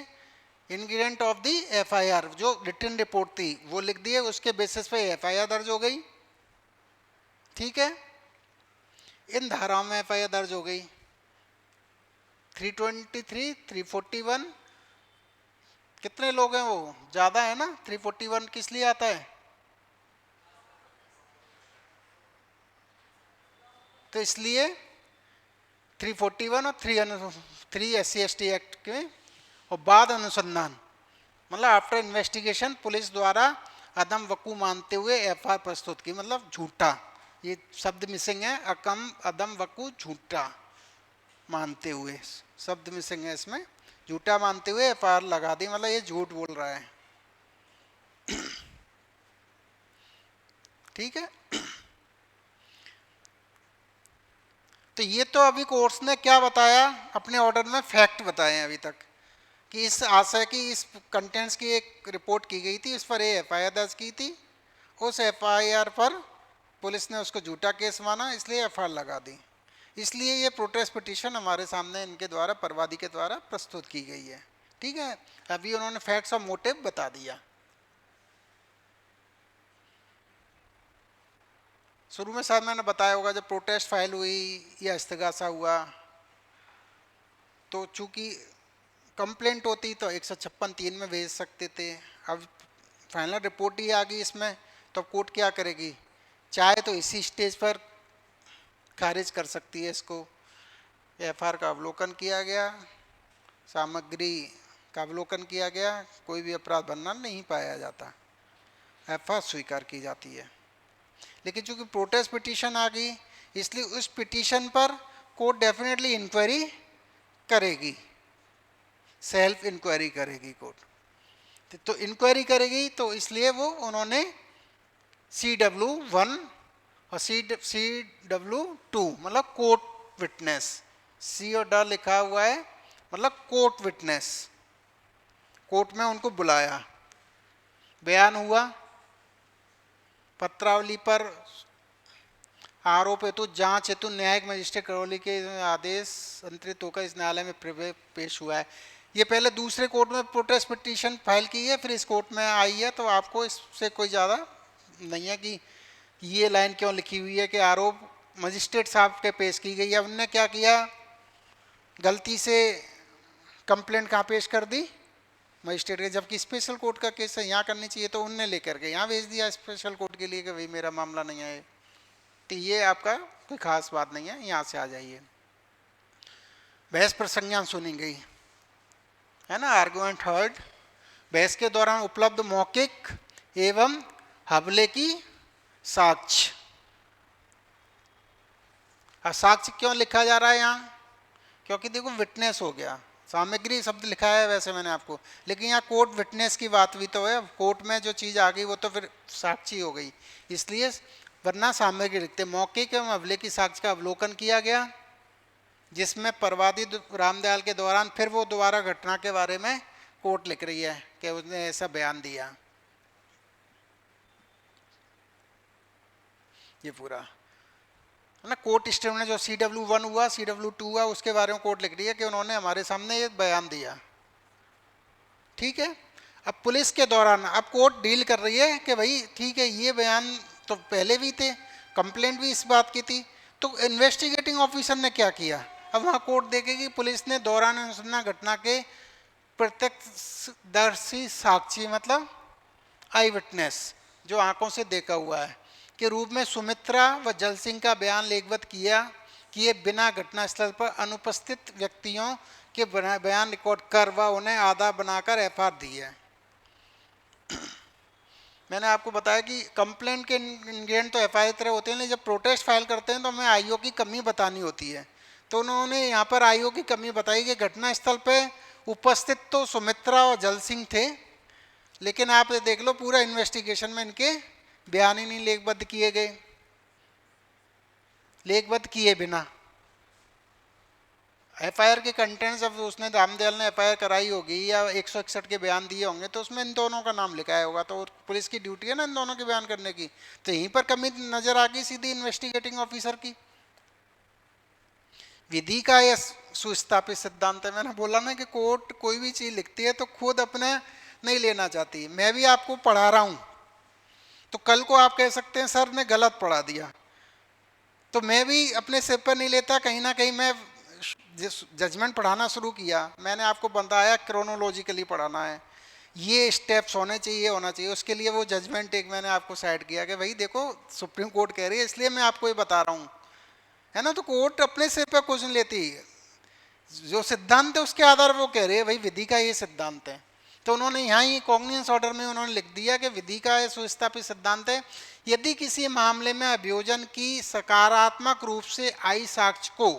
इंग्रेडिएंट ऑफ दी FIR जो रिटन रिपोर्ट थी वो लिख दिए, उसके बेसिस पे FIR दर्ज हो गई। ठीक है, इन धाराओं में FIR दर्ज हो गई। 323, 341, कितने लोग हैं वो, ज्यादा है ना। 341 किस लिए आता है, तो इसलिए 341 और 3 SC/ST एक्ट के और बाद अनुसंधान मतलब आफ्टर इन्वेस्टिगेशन पुलिस द्वारा अदम वकू मानते हुए FIR प्रस्तुत की। मतलब झूठा, ये शब्द मिसिंग है, अदम वकू झूठा मानते हुए शब्द मिसिंग है इसमें। झूठा मानते हुए FIR लगा दी, मतलब ये झूठ बोल रहा है। ठीक है, तो ये तो अभी कोर्ट्स ने क्या बताया अपने ऑर्डर में, फैक्ट बताए अभी तक कि इस आशय की इस कंटेंट्स की एक रिपोर्ट की गई थी, इस पर FIR दर्ज की थी। उस FIR पर पुलिस ने उसको झूठा केस माना, इसलिए FIR लगा दी। इसलिए ये प्रोटेस्ट पिटीशन हमारे सामने इनके द्वारा, परवादी के द्वारा प्रस्तुत की गई है। ठीक है, अभी उन्होंने फैक्ट्स और मोटिव बता दिया। शुरू में शायद मैंने बताया होगा, जब प्रोटेस्ट फाइल हुई या इस्तिगासा हुआ तो चूंकि कंप्लेंट होती तो 156(3) में भेज सकते थे। अब फाइनल रिपोर्ट ही आ गई इसमें, तो कोर्ट क्या करेगी, चाहे तो इसी स्टेज पर खारिज कर सकती है इसको। FIR का अवलोकन किया गया, सामग्री का अवलोकन किया गया, कोई भी अपराध बनना नहीं पाया जाता, FIR स्वीकार की जाती है। लेकिन चूंकि प्रोटेस्ट पिटीशन आ गई, इसलिए उस पिटीशन पर कोर्ट डेफिनेटली इंक्वायरी करेगी, सेल्फ इंक्वायरी करेगी कोर्ट। तो इंक्वायरी करेगी, तो इसलिए वो उन्होंने CW1 और CW2 मतलब कोर्ट विटनेस, C और D लिखा हुआ है मतलब कोर्ट विटनेस, कोर्ट में उनको बुलाया, बयान हुआ, पत्रावली पर आरोप हेतु जांच हेतु न्यायिक मजिस्ट्रेट करौली के आदेश अंतरित होकर इस न्यायालय में पेश हुआ है। ये पहले दूसरे कोर्ट में प्रोटेस्ट पिटीशन फाइल की है, फिर इस कोर्ट में आई है, तो आपको इससे कोई ज़्यादा नहीं है कि ये लाइन क्यों लिखी हुई है कि आरोप मजिस्ट्रेट साहब के पेश की गई है। उनने क्या किया, गलती से कंप्लेंट कहाँ पेश कर दी, मजिस्ट्रेट के, जबकि स्पेशल कोर्ट का केस है, यहाँ करनी चाहिए, तो उनने लेकर के यहाँ भेज दिया स्पेशल कोर्ट के लिए कि भाई मेरा मामला नहीं है। तो ये आपका कोई खास बात नहीं है, यहाँ से आ जाइए। बहस प्रसंज्ञान सुनी गई है ना, आर्गुमेंट हर्ड। बहस के दौरान उपलब्ध मौखिक एवं हमले की साक्ष्य। साक्ष्य क्यों लिखा जा रहा है यहाँ, क्योंकि देखो विटनेस हो गया, सामग्री शब्द लिखा है वैसे मैंने आपको, लेकिन यहाँ कोर्ट विटनेस की बात भी तो है। कोर्ट में जो चीज़ आ गई वो तो फिर साक्षी हो गई, इसलिए वरना सामग्री लिखते। मौखिक एवं हमले की साक्ष्य का अवलोकन किया गया, जिसमें परवादी रामदयाल के दौरान फिर वो दोबारा घटना के बारे में कोर्ट लिख रही है कि उसने ऐसा बयान दिया। ये पूरा है ना कोर्ट स्टेटमेंट जो CW1 हुआ, CW2 हुआ, उसके बारे में कोर्ट लिख रही है कि उन्होंने हमारे सामने ये बयान दिया। ठीक है, अब पुलिस के दौरान अब कोर्ट डील कर रही है कि भाई ठीक है, ये बयान तो पहले भी थे, कंप्लेंट भी इस बात की थी, तो इन्वेस्टिगेटिंग ऑफिसर ने क्या किया, अब वहाँ कोर्ट देखेगी पुलिस ने दौरान अनुसंधान घटना के प्रत्यक्षदर्शी साक्षी मतलब आई विटनेस जो आंखों से देखा हुआ है के रूप में सुमित्रा व जल सिंह का बयान लेखबद्ध किए बिना घटनास्थल पर अनुपस्थित व्यक्तियों के बयान रिकॉर्ड कर व उन्हें आधार बनाकर एफआईआर दी है। मैंने आपको बताया कि कंप्लेंट के इंग्रेडिएंट तो एफआईआर तरह होते हैं, लेकिन जब प्रोटेस्ट फाइल करते हैं तो हमें आईओ की कमी बतानी होती है। तो उन्होंने यहाँ पर आईओ की कमी बताई कि घटनास्थल पे उपस्थित तो सुमित्रा और जल सिंह थे, लेकिन आप देख लो पूरा इन्वेस्टिगेशन में इनके बयान ही नहीं लेखबद्ध किए गए, लेखबद्ध किए बिना। एफआईआर के कंटेंट्स अब उसने रामदयाल ने एफआईआर कराई होगी या 161 के बयान दिए होंगे तो उसमें इन दोनों का नाम लिखा होगा, तो पुलिस की ड्यूटी है ना इन दोनों के बयान करने की। तो यहीं पर कमी नजर आ गई सीधी इन्वेस्टिगेटिंग ऑफिसर की। विधि का यह सुस्थापित सिद्धांत है। मैंने बोला ना कि कोर्ट कोई भी चीज लिखती है तो खुद अपने नहीं लेना चाहती। मैं भी आपको पढ़ा रहा हूं तो कल को आप कह सकते हैं सर ने गलत पढ़ा दिया, तो मैं भी अपने सिर पर नहीं लेता। कहीं ना कहीं मैं जजमेंट पढ़ाना शुरू किया, मैंने आपको बताया क्रोनोलॉजिकली पढ़ाना है, ये स्टेप्स होने चाहिए, होना चाहिए। उसके लिए वो जजमेंट एक मैंने आपको साइड किया कि भाई देखो सुप्रीम कोर्ट कह रही है इसलिए मैं आपको ये बता रहा हूँ, है ना। तो कोर्ट अपने सिर पर कुछ नहीं लेती, जो सिद्धांत है उसके आधार पर वो कह रही है भाई विधि का ये सिद्धांत है। तो उन्होंने यहाँ ही कॉग्निजेंस ऑर्डर में उन्होंने लिख दिया कि विधि का ये सुस्थापित सिद्धांत है, यदि किसी मामले में अभियोजन की सकारात्मक रूप से आई साक्ष्य को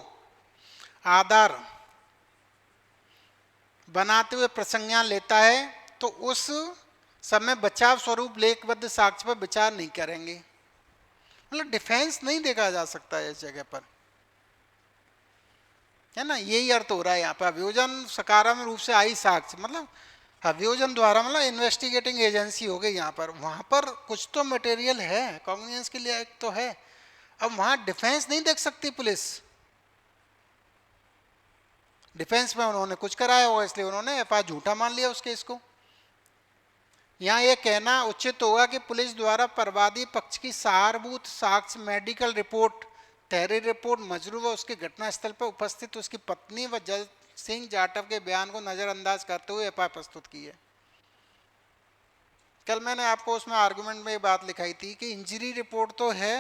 आधार बनाते हुए प्रसंज्ञान लेता है तो उस समय बचाव स्वरूप लेखबद्ध साक्ष्य पर विचार नहीं करेंगे। मतलब डिफेंस नहीं देखा जा सकता है इस जगह पर, है ना। यही अर्थ हो रहा है यहाँ पर। अभियोजन सकारात्मक रूप से आई साक्ष्य मतलब अभियोजन द्वारा, मतलब इन्वेस्टिगेटिंग एजेंसी हो गई यहाँ पर, वहां पर कुछ तो मटेरियल है कॉग्निजेंस के लिए एक तो है। अब वहां डिफेंस नहीं देख सकती पुलिस, डिफेंस में उन्होंने कुछ कराया होगा इसलिए उन्होंने एफआईआर झूठा मान लिया उस केस को। यहाँ यह कहना उचित होगा कि पुलिस द्वारा परवादी पक्ष की सारभूत साक्ष्य, मेडिकल रिपोर्ट, तहरीर रिपोर्ट, मजरू व उसके घटनास्थल पर उपस्थित उसकी पत्नी व जल सिंह जाटव के बयान को नजरअंदाज करते हुए एफआईआर प्रस्तुत की है। कल मैंने आपको उसमें आर्गुमेंट में ये बात लिखाई थी कि इंजरी रिपोर्ट तो है,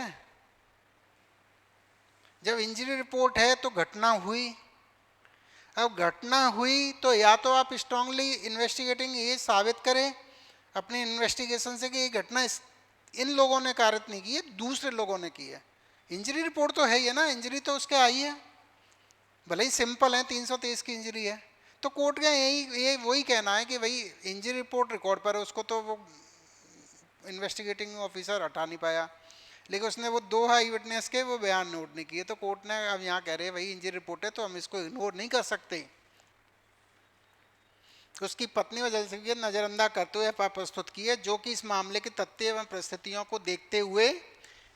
जब इंजरी रिपोर्ट है तो घटना हुई। अब घटना हुई तो या तो आप स्ट्रांगली इन्वेस्टिगेटिंग ये साबित करें अपनी इन्वेस्टिगेशन से कि ये घटना इन लोगों ने कारित नहीं की है, दूसरे लोगों ने की है। इंजरी रिपोर्ट तो है ही है ना, इंजरी तो उसके आई है, भले ही सिंपल है, 323 की इंजरी है। तो कोर्ट का यही वही कहना है कि भाई इंजरी रिपोर्ट रिकॉर्ड पर है, उसको तो वो इन्वेस्टिगेटिंग ऑफिसर हटा नहीं पाया, लेकिन उसने वो 2 आई विटनेस के वो बयान नोट नहीं किए। तो कोर्ट ने अब यहाँ कह रहे हैं भाई इंजरी रिपोर्ट है तो हम इसको इग्नोर नहीं कर सकते। उसकी पत्नी व जल सिंह नजरअंदाज करते हुए एफआईआर प्रस्तुत की है, जो कि इस मामले के तथ्य एवं परिस्थितियों को देखते हुए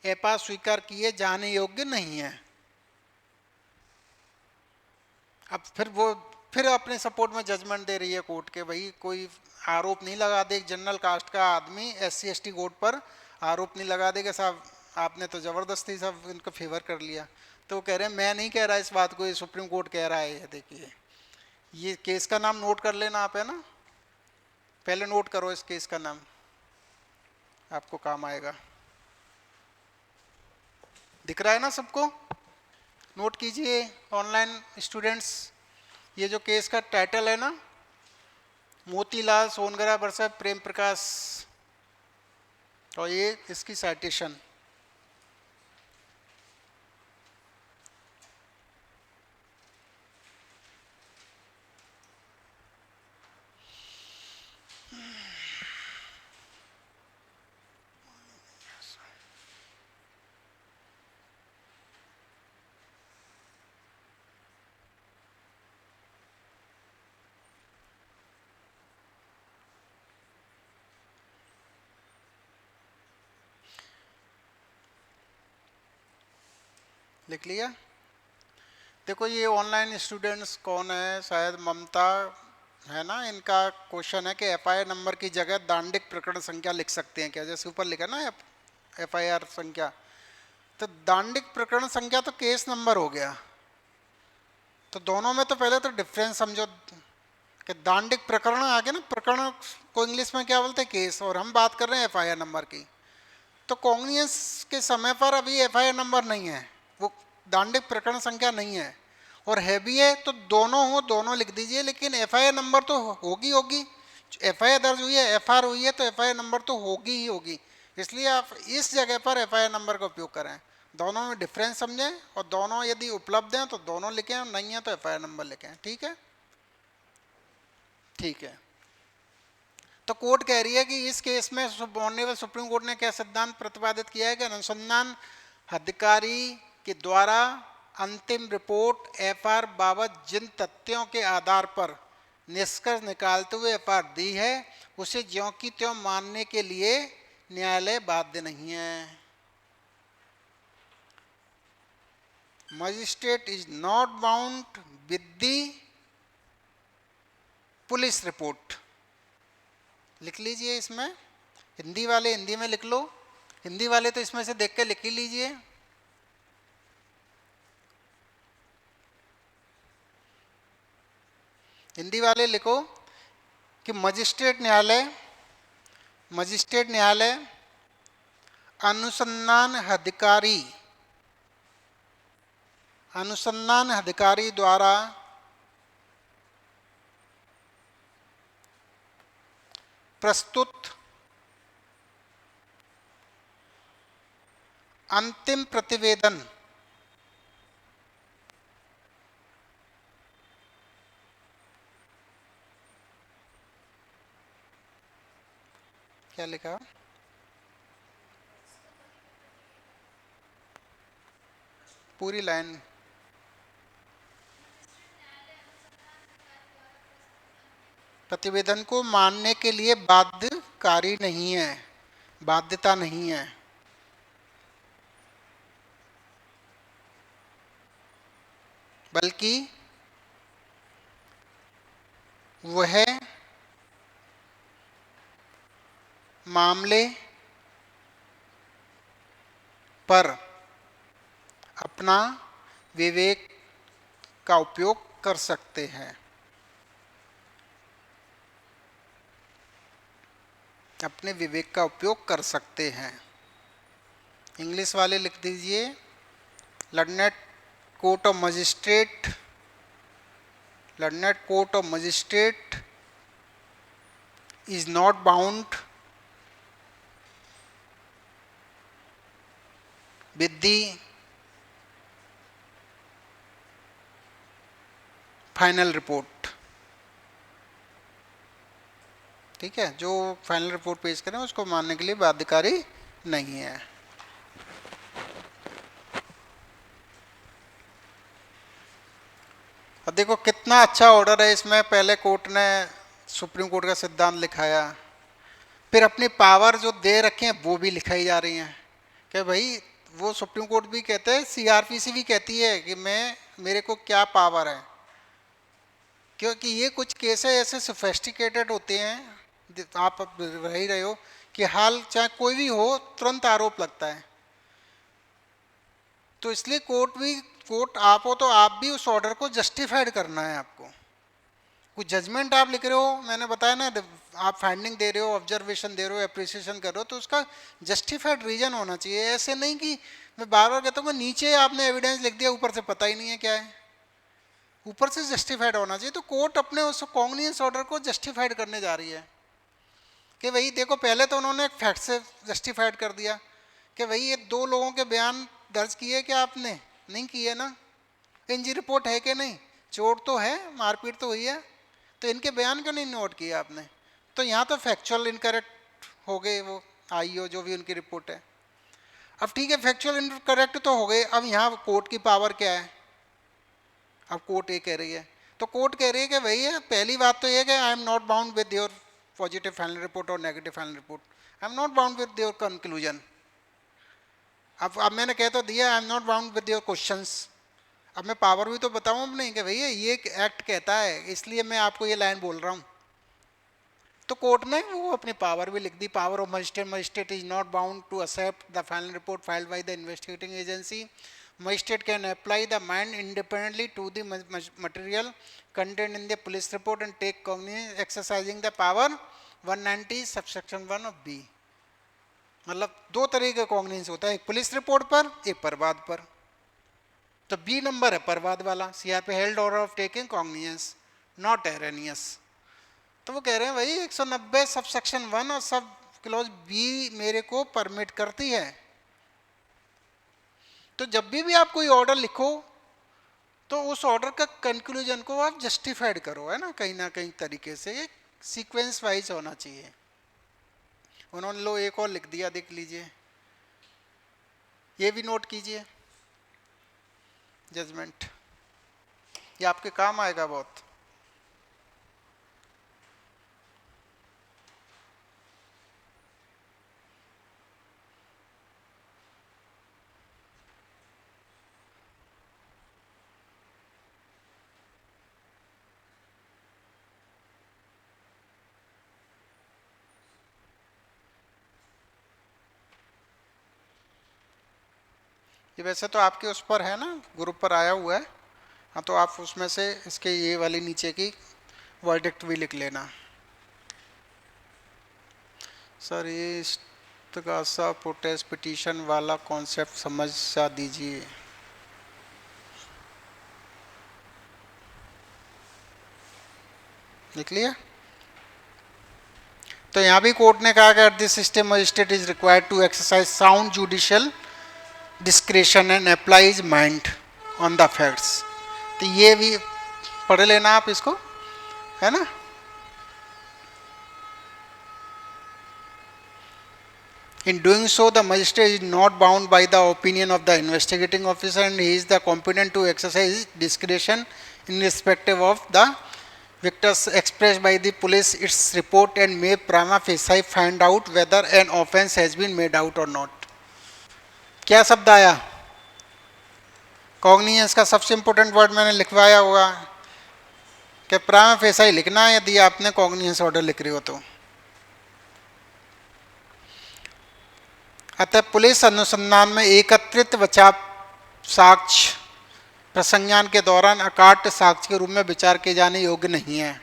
एफआईआर स्वीकार किए जाने योग्य नहीं है। अब फिर अपने सपोर्ट में जजमेंट दे रही है कोर्ट के भाई कोई आरोप नहीं लगा दे, जनरल कास्ट का आदमी एससी एसटी कोर्ट पर आरोप नहीं लगा देगा साहब, आपने तो जबरदस्ती सब इनको फेवर कर लिया। तो वो कह रहे हैं मैं नहीं कह रहा इस बात को, ये सुप्रीम कोर्ट कह रहा है। देखिए ये केस का नाम नोट कर लेना आप, है ना, पहले नोट करो इस केस का नाम, आपको काम आएगा। दिख रहा है ना सबको, नोट कीजिए ऑनलाइन स्टूडेंट्स। ये जो केस का टाइटल है ना, मोतीलाल सोनगरा वर्सेस प्रेम प्रकाश, और ये इसकी साइटेशन। लिख लिया। देखो ये ऑनलाइन स्टूडेंट्स कौन है, शायद ममता है ना, इनका क्वेश्चन है कि एफआईआर नंबर की जगह दांडिक प्रकरण संख्या लिख सकते हैं क्या, जैसे ऊपर लिखा ना एफआईआर संख्या, तो दांडिक प्रकरण संख्या तो केस नंबर हो गया, तो दोनों में तो पहले तो डिफरेंस समझो कि दांडिक प्रकरण आ गया ना, प्रकरण को इंग्लिश में क्या बोलते हैं, केस, और हम बात कर रहे हैं एफआईआर नंबर की। तो कॉग्नियंस के समय पर अभी एफआईआर नंबर नहीं है, वो दांडिक प्रकरण संख्या नहीं है, और है भी है तो दोनों हो, दोनों लिख दीजिए, लेकिन एफआईआर नंबर तो होगी होगी, एफआईआर दर्ज हुई है, एफआईआर हुई है, तो एफआईआर नंबर तो होगी ही होगी, इसलिए आप इस जगह पर एफआईआर नंबर का उपयोग करें। दोनों में डिफरेंस समझें, और दोनों यदि उपलब्ध हैं तो दोनों लिखें, और नहीं है तो एफआईआर नंबर लिखें। ठीक है, ठीक है। तो कोर्ट कह रही है कि इस केस में ऑनरेबल सुप्रीम कोर्ट ने क्या सिद्धांत प्रतिपादित किया है कि अनुसंधान अधिकारी के द्वारा अंतिम रिपोर्ट एफआईआर बाबत जिन तथ्यों के आधार पर निष्कर्ष निकालते हुए एफआईआर दी है उसे ज्यों की त्यों मानने के लिए न्यायालय बाध्य नहीं है। Magistrate is not bound with the police report. लिख लीजिए, इसमें हिंदी वाले हिंदी में लिख लो, हिंदी वाले तो इसमें से देख के लिख ही लीजिए। हिंदी वाले लिखो कि मजिस्ट्रेट न्यायालय अनुसंधान अधिकारी द्वारा प्रस्तुत अंतिम प्रतिवेदन क्या लिखा, पूरी लाइन, प्रतिवेदन को मानने के लिए बाध्यकारी नहीं है, बाध्यता नहीं है, बल्कि वह मामले पर अपना विवेक का उपयोग कर सकते हैं। अपने विवेक का उपयोग कर सकते हैं। इंग्लिश वाले लिख दीजिए, London court of magistrate is not bound with the final report. ठीक है, जो फाइनल रिपोर्ट पेश करें उसको मानने के लिए बाध्यकारी नहीं है। और देखो कितना अच्छा ऑर्डर है इसमें, पहले कोर्ट ने सुप्रीम कोर्ट का सिद्धांत लिखाया, फिर अपनी पावर जो दे रखे हैं वो भी लिखाई जा रही हैं कि भाई वो सुप्रीम कोर्ट भी कहते हैं, सीआरपीसी भी कहती है कि मेरे को क्या पावर है, क्योंकि ये कुछ केस ऐसे सोफिस्टिकेटेड होते हैं, आप रह ही रहे हो कि हाल चाहे कोई भी हो तुरंत आरोप लगता है, तो इसलिए कोर्ट आप हो तो आप भी उस ऑर्डर को जस्टिफाइड करना है। आपको कुछ जजमेंट आप लिख रहे हो, मैंने बताया ना, आप फाइंडिंग दे रहे हो, ऑब्जर्वेशन दे रहे हो, एप्रिसिएशन कर रहे हो, तो उसका जस्टिफाइड रीजन होना चाहिए। ऐसे नहीं कि मैं बार बार कहता हूँ नीचे आपने एविडेंस लिख दिया, ऊपर से पता ही नहीं है क्या है, ऊपर से जस्टिफाइड होना चाहिए। तो कोर्ट अपने उस कॉग्निजेंस ऑर्डर को जस्टिफाइड करने जा रही है कि भाई देखो, पहले तो उन्होंने एक फैक्ट से जस्टिफाइड कर दिया कि भाई ये 2 लोगों के बयान दर्ज किए क्या आपने, नहीं किए ना, इंजरी रिपोर्ट है कि नहीं, चोट तो है, मारपीट तो हुई है, तो इनके बयान क्यों नहीं नोट किया आपने। तो यहाँ तो फैक्चुअल इनकरेक्ट हो गए, वो आईओ जो भी उनकी रिपोर्ट है। अब ठीक है, फैक्चुअल इनकरेक्ट तो हो गए, अब यहाँ कोर्ट की पावर क्या है, अब कोर्ट ये कह रही है, तो कोर्ट कह रही है कि भैया पहली बात तो ये कि I am not bound with your positive final report और negative final report, I am not bound with your conclusion. अब मैंने कह तो दिया I am not bound with your questions, अब मैं पावर भी तो बताऊं अब नहीं कि भैया ये एक्ट कहता है इसलिए मैं आपको ये लाइन बोल रहा हूँ। तो कोर्ट ने वो अपनी पावर भी लिख दी, power of magistrate, magistrate is not bound to accept the final report filed by the investigating agency, magistrate can apply the mind independently to the material content in the police report and take cognizance exercising the power 190 subsection 1 of B. मतलब दो तरह का cognizance होता है, एक police report पर, एक परवाद पर। तो बी नंबर है परवाद वाला, सीआर पे held order of taking cognizance not erroneous. तो वो कह रहे हैं भाई 190 सब सेक्शन 1 और सब क्लॉज बी मेरे को परमिट करती है। तो जब भी आप कोई ऑर्डर लिखो तो उस ऑर्डर का कंक्लूजन को आप जस्टिफाइड करो, है ना कहीं तरीके से, एक सीक्वेंस वाइज होना चाहिए। उन्होंने लो एक और लिख दिया, देख लीजिए, ये भी नोट कीजिए, जजमेंट, ये आपके काम आएगा बहुत। ये वैसे तो आपके उस पर है ना, ग्रुप पर आया हुआ है, हाँ, तो आप उसमें से इसके ये वाली नीचे की वर्डिक्ट भी लिख लेना। सर ये इस्तगासा प्रोटेस्ट पिटीशन वाला कॉन्सेप्ट समझ सा दीजिए। लिख लिया? तो यहाँ भी कोर्ट ने कहा कि at this system magistrate is required to exercise sound judicial discretion and applies mind on the facts. तो ये भी पढ़ लेना आप इसको, है ना। In doing so, the magistrate is not bound by the opinion of the investigating officer and he is the competent to exercise discretion in respect of the victors expressed by the police its report and may prima facie find out whether an offence has been made out or not। क्या शब्द आया? Cognizance का सबसे important word मैंने लिखवाया होगा कि prima facie लिखना है यदि आपने कॉग्निजेंस ऑर्डर लिख रहे हो तो। अतः पुलिस अनुसंधान में एकत्रित बचाव साक्ष्य प्रसंज्ञान के दौरान अकाट्य साक्ष्य के रूप में विचार किए जाने योग्य नहीं है।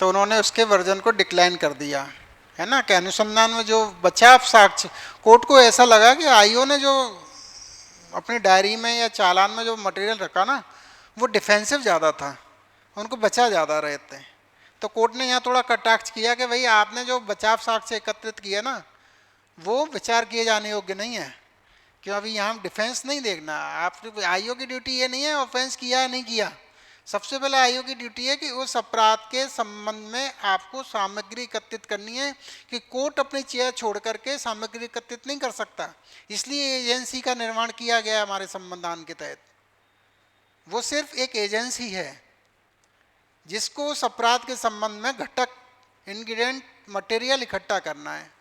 तो उन्होंने उसके वर्जन को डिक्लाइन कर दिया, है ना, कि अनुसंधान में जो बचाव साक्ष्य, कोर्ट को ऐसा लगा कि आईओ ने जो अपनी डायरी में या चालान में जो मटेरियल रखा ना वो डिफेंसिव ज़्यादा था, उनको बचा ज़्यादा रहे थे। तो कोर्ट ने यहाँ थोड़ा कटाक्ष किया कि भाई आपने जो बचाव साक्ष्य एकत्रित किया ना वो विचार किए जाने योग्य नहीं है, क्यों अभी यहाँ डिफेंस नहीं देखना। आप आईओ की ड्यूटी ये नहीं है ऑफेंस किया है नहीं किया, सबसे पहले आईओ की ड्यूटी है कि उस अपराध के संबंध में आपको सामग्री एकत्रित करनी है, कि कोर्ट अपनी चेयर छोड़ करके सामग्री एकत्रित नहीं कर सकता। इसलिए एजेंसी का निर्माण किया गया हमारे संविधान के तहत। वो सिर्फ एक एजेंसी है जिसको उस अपराध के संबंध में घटक इंग्रेडिएंट मटेरियल इकट्ठा करना है।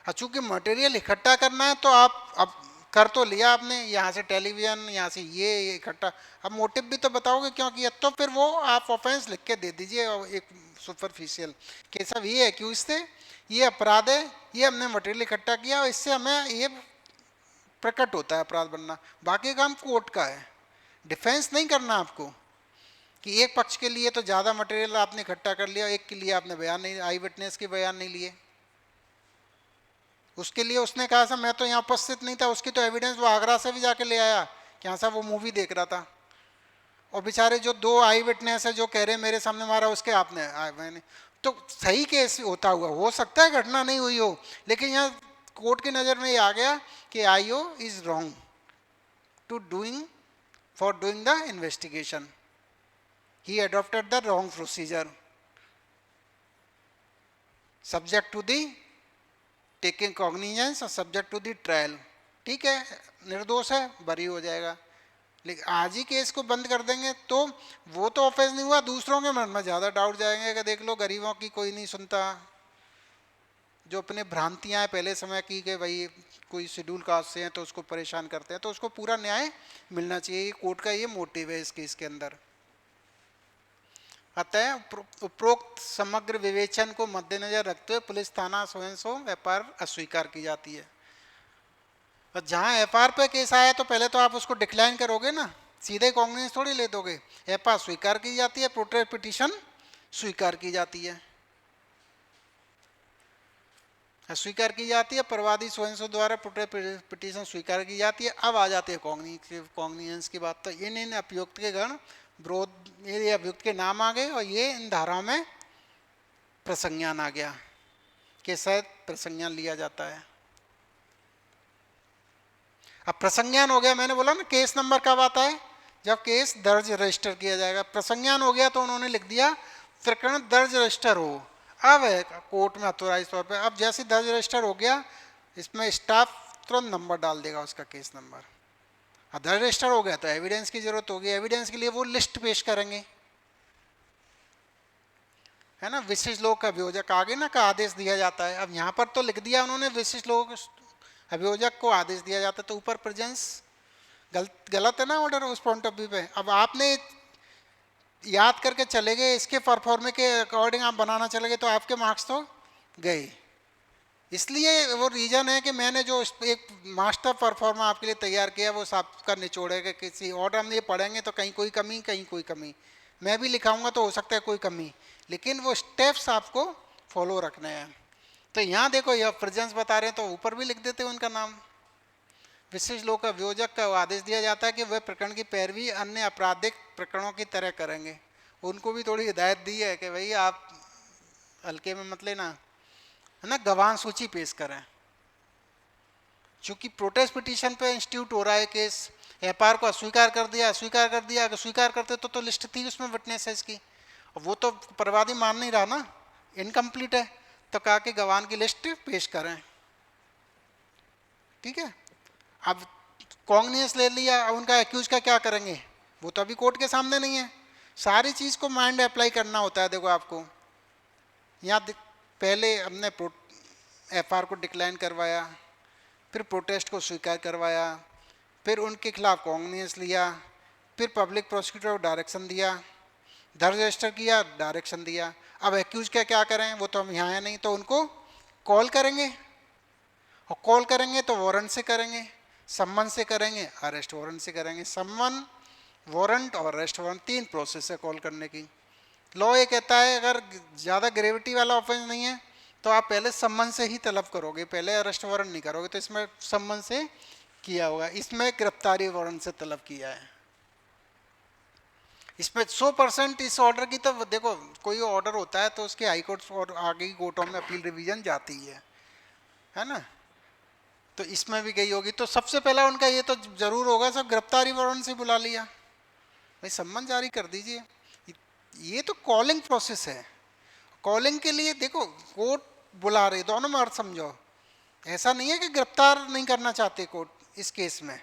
चूँकि मटेरियल इकट्ठा करना है तो आप अब कर तो लिया आपने, यहाँ से टेलीविज़न, यहाँ से ये इकट्ठा, अब मोटिव भी तो बताओगे क्योंकि तो फिर वो आप ऑफेंस लिख के दे दीजिए एक सुपरफिशियल कि सब ये है क्यों, इससे ये अपराध है, ये हमने मटेरियल इकट्ठा किया और इससे हमें ये प्रकट होता है अपराध बनना। बाकी काम कोर्ट का है, डिफेंस नहीं करना आपको कि एक पक्ष के लिए तो ज़्यादा मटेरियल आपने इकट्ठा कर लिया, एक के लिए आपने बयान नहीं, आई विटनेस के बयान नहीं लिए। उसके लिए उसने कहा था मैं तो यहाँ उपस्थित नहीं था, उसकी तो एविडेंस वो आगरा से भी जाके ले आया कि यहाँ से वो मूवी देख रहा था। और बेचारे जो दो आई विटनेस है जो कह रहे मेरे सामने मारा, उसके आपने मैंने तो सही केस होता हुआ, हो सकता है घटना नहीं हुई हो, लेकिन यहाँ कोर्ट की नज़र में ये आ गया कि IO is wrong to doing for doing the investigation, he adopted the wrong procedure subject to the taking cognizance और सब्जेक्ट टू दी ट्रायल। ठीक है, निर्दोष है, बरी हो जाएगा। लेकिन आज ही केस को बंद कर देंगे तो वो तो ऑफेंस नहीं हुआ, दूसरों के मन में ज़्यादा डाउट जाएंगे कि देख लो गरीबों की कोई नहीं सुनता, जो अपने भ्रांतियाँ हैं पहले समय की कि भाई कोई शेड्यूल कास्ट से हैं तो उसको परेशान करते हैं, तो उसको पूरा न्याय मिलना चाहिए। कोर्ट का ये मोटिव है इस केस के अंदर। अतः उपरोक्त समग्र विवेचन को मद्देनजर रखते हुए पुलिस थाना स्वयं सो एफआईआर अस्वीकार की जाती है। और जहां एफआईआर पे केस आया तो पहले तो आप उसको डिक्लाइन करोगे ना, सीधे कॉग्निजेंस थोड़ी ले दोगे। एफआईआर स्वीकार की जाती है, प्रोटेस्ट पिटीशन स्वीकार की जाती है, स्वीकार की जाती है, प्रवादी स्वयं द्वारा प्रोटेस्ट पिटीशन स्वीकार की जाती है। अब आ जाती है कॉग्निजेंस की बात। तो इन अभियुक्त के गण विरोध, ये अभियुक्त के नाम आ गए और ये इन धाराओं में प्रसंज्ञान आ गया कि शायद प्रसंज्ञान लिया जाता है। अब प्रसंज्ञान हो गया, मैंने बोला ना केस नंबर कब आता है, जब केस दर्ज रजिस्टर किया जाएगा। प्रसंज्ञान हो गया तो उन्होंने लिख दिया प्रकरण दर्ज रजिस्टर हो। अब है कोर्ट में अथोराइज तौर पे, अब जैसे दर्ज रजिस्टर हो गया इसमें स्टाफ तुरंत नंबर डाल देगा उसका, केस नंबर। अब दर्ज रजिस्टर हो गया तो एविडेंस की जरूरत होगी, एविडेंस के लिए वो लिस्ट पेश करेंगे, है ना। विशिष्ट लोक अभियोजक आगे ना का आदेश दिया जाता है। अब यहाँ पर तो लिख दिया उन्होंने विशिष्ट लोक अभियोजक को आदेश दिया जाता है, तो ऊपर प्रेजेंस गलत है ना ऑर्डर उस पॉइंट ऑफ व्यू पे। अब आपने याद करके चले गए, इसके परफॉर्मे के अकॉर्डिंग आप बनाना चले गए तो आपके मार्क्स तो गए। इसलिए वो रीज़न है कि मैंने जो एक मास्टर परफॉर्मा आपके लिए तैयार किया वो सबका निचोड़ है कि किसी ऑर्डर हम ये पढ़ेंगे तो कहीं कोई कमी, कहीं कोई कमी, मैं भी लिखाऊंगा तो हो सकता है कोई कमी, लेकिन वो स्टेप्स आपको फॉलो रखने हैं। तो यहाँ देखो यह प्रेजेंस बता रहे हैं तो ऊपर भी लिख देते हैं उनका नाम। विशिष्ट लोक अभियोजक का आदेश दिया जाता है कि वह प्रकरण की पैरवी अन्य आपराधिक प्रकरणों की तरह करेंगे। उनको भी थोड़ी हिदायत दी है कि भाई आप हल्के में मत लेना, है ना, गवाह सूची पेश करें। चूंकि प्रोटेस्ट पिटीशन पे इंस्टीट्यूट हो रहा है केस, एफआईआर को अस्वीकार कर दिया, अस्वीकार कर दिया, अगर स्वीकार करते तो लिस्ट थी उसमें विटनेसेस की, वो तो प्रवादी मान नहीं रहा ना, इनकम्प्लीट है, तो कहा कि गवाह की लिस्ट पेश करें। ठीक है, अब कॉग्निजेंस ले लिया, अब उनका एक्यूज का क्या करेंगे, वो तो अभी कोर्ट के सामने नहीं है। सारी चीज़ को माइंड अप्लाई करना होता है। देखो आपको यहाँ पहले हमने एफआईआर को डिक्लाइन करवाया, फिर प्रोटेस्ट को स्वीकार करवाया, फिर उनके खिलाफ कॉग्निजेंस लिया, फिर पब्लिक प्रोसिक्यूटर को डायरेक्शन दिया, दर्ज रजिस्टर किया, डायरेक्शन दिया। अब एक्यूज का क्या करें, वो तो हम यहाँ हैं नहीं, तो उनको कॉल करेंगे, और कॉल करेंगे तो वारंट से करेंगे, सम्मन से करेंगे, अरेस्ट वारंट से करेंगे। सम्मन, वारंट और अरेस्ट वारंट, 3 प्रोसेस है कॉल करने की। लॉ ये कहता है अगर ज़्यादा ग्रेविटी वाला ऑफेंस नहीं है तो आप पहले सम्मन से ही तलब करोगे, पहले अरेस्ट वारंट नहीं करोगे। तो इसमें सम्मन से किया होगा, इसमें गिरफ्तारी वारंट से तलब किया है। इसमें 100% इस ऑर्डर की, तो देखो कोई ऑर्डर होता है तो उसके हाई कोर्ट और आगे की कोर्टों में अपील रिवीजन जाती है ना। तो इसमें भी गई होगी। तो सबसे पहला उनका ये तो जरूर होगा, सब गिरफ्तारी वारंट से बुला लिया, भाई सम्मन जारी कर दीजिए। ये तो कॉलिंग प्रोसेस है। कॉलिंग के लिए देखो कोर्ट बुला रही, दोनों में अर्थ समझो। ऐसा नहीं है कि गिरफ्तार नहीं करना चाहते कोर्ट, इस केस में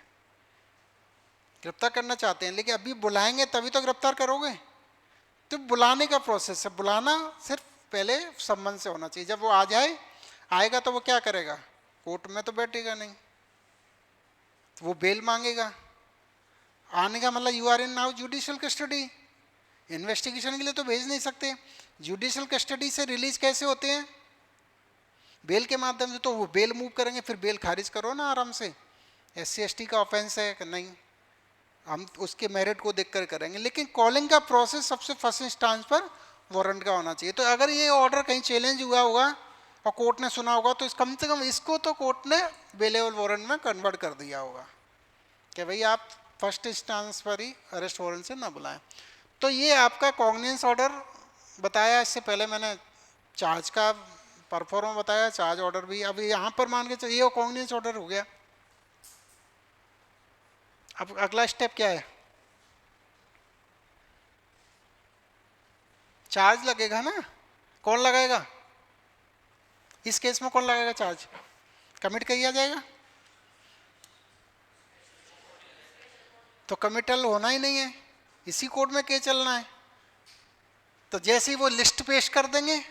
गिरफ्तार करना चाहते हैं, लेकिन अभी बुलाएंगे तभी तो गिरफ्तार करोगे। तो बुलाने का प्रोसेस है, बुलाना सिर्फ पहले सम्मन से होना चाहिए। जब वो आ जाए, आएगा तो वो क्या करेगा, कोर्ट में तो बैठेगा नहीं, तो वो बेल मांगेगा। आने का मतलब you are in now judicial custody, investigation के लिए तो भेज नहीं सकते। जुडिशियल कस्टडी से रिलीज कैसे होते हैं, बेल के माध्यम से। तो वो बेल मूव करेंगे, फिर बेल खारिज करो ना आराम से। SC/ST का ऑफेंस है कि नहीं, हम उसके मेरिट को देखकर करेंगे। लेकिन कॉलिंग का प्रोसेस सबसे फर्स्ट इंस्टांस पर वारंट का होना चाहिए। तो अगर ये ऑर्डर कहीं चैलेंज हुआ होगा और कोर्ट ने सुना होगा तो कम से कम इसको तो कोर्ट ने बेलेबल वारंट में कन्वर्ट कर दिया होगा कि भाई आप फर्स्ट इंस्टांस पर ही अरेस्ट वारंट से ना बुलाएं। तो ये आपका कॉग्निजेंस ऑर्डर बताया। इससे पहले मैंने चार्ज का परफॉर्म बताया, चार्ज ऑर्डर भी। अब यहाँ पर मान के चलिए ये कॉग्निजेंस ऑर्डर हो गया। अब अगला स्टेप क्या है, चार्ज लगेगा ना। कौन लगाएगा इस केस में, कौन लगाएगा चार्ज, कमिट किया जाएगा। तो कमिटल होना ही नहीं है, इसी कोर्ट में केस चलना है। तो जैसे ही वो लिस्ट पेश कर देंगे,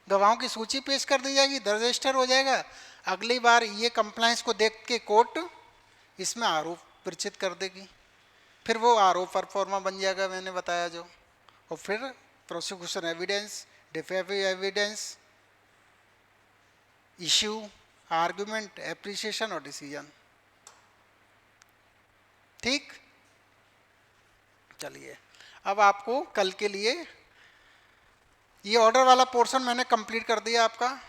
गवाहों की सूची पेश कर दी जाएगी, दर्ज रजिस्टर हो जाएगा। अगली बार ये कंप्लायंस को देख के कोर्ट इसमें आरोप परिचित कर देगी, फिर वो आरोप परफॉर्मा बन जाएगा, मैंने बताया जो, और फिर prosecution evidence, defective evidence, issue, argument, appreciation और डिसीजन। ठीक, चलिए अब आपको कल के लिए ये ऑर्डर वाला पोर्शन मैंने कंप्लीट कर दिया, आपका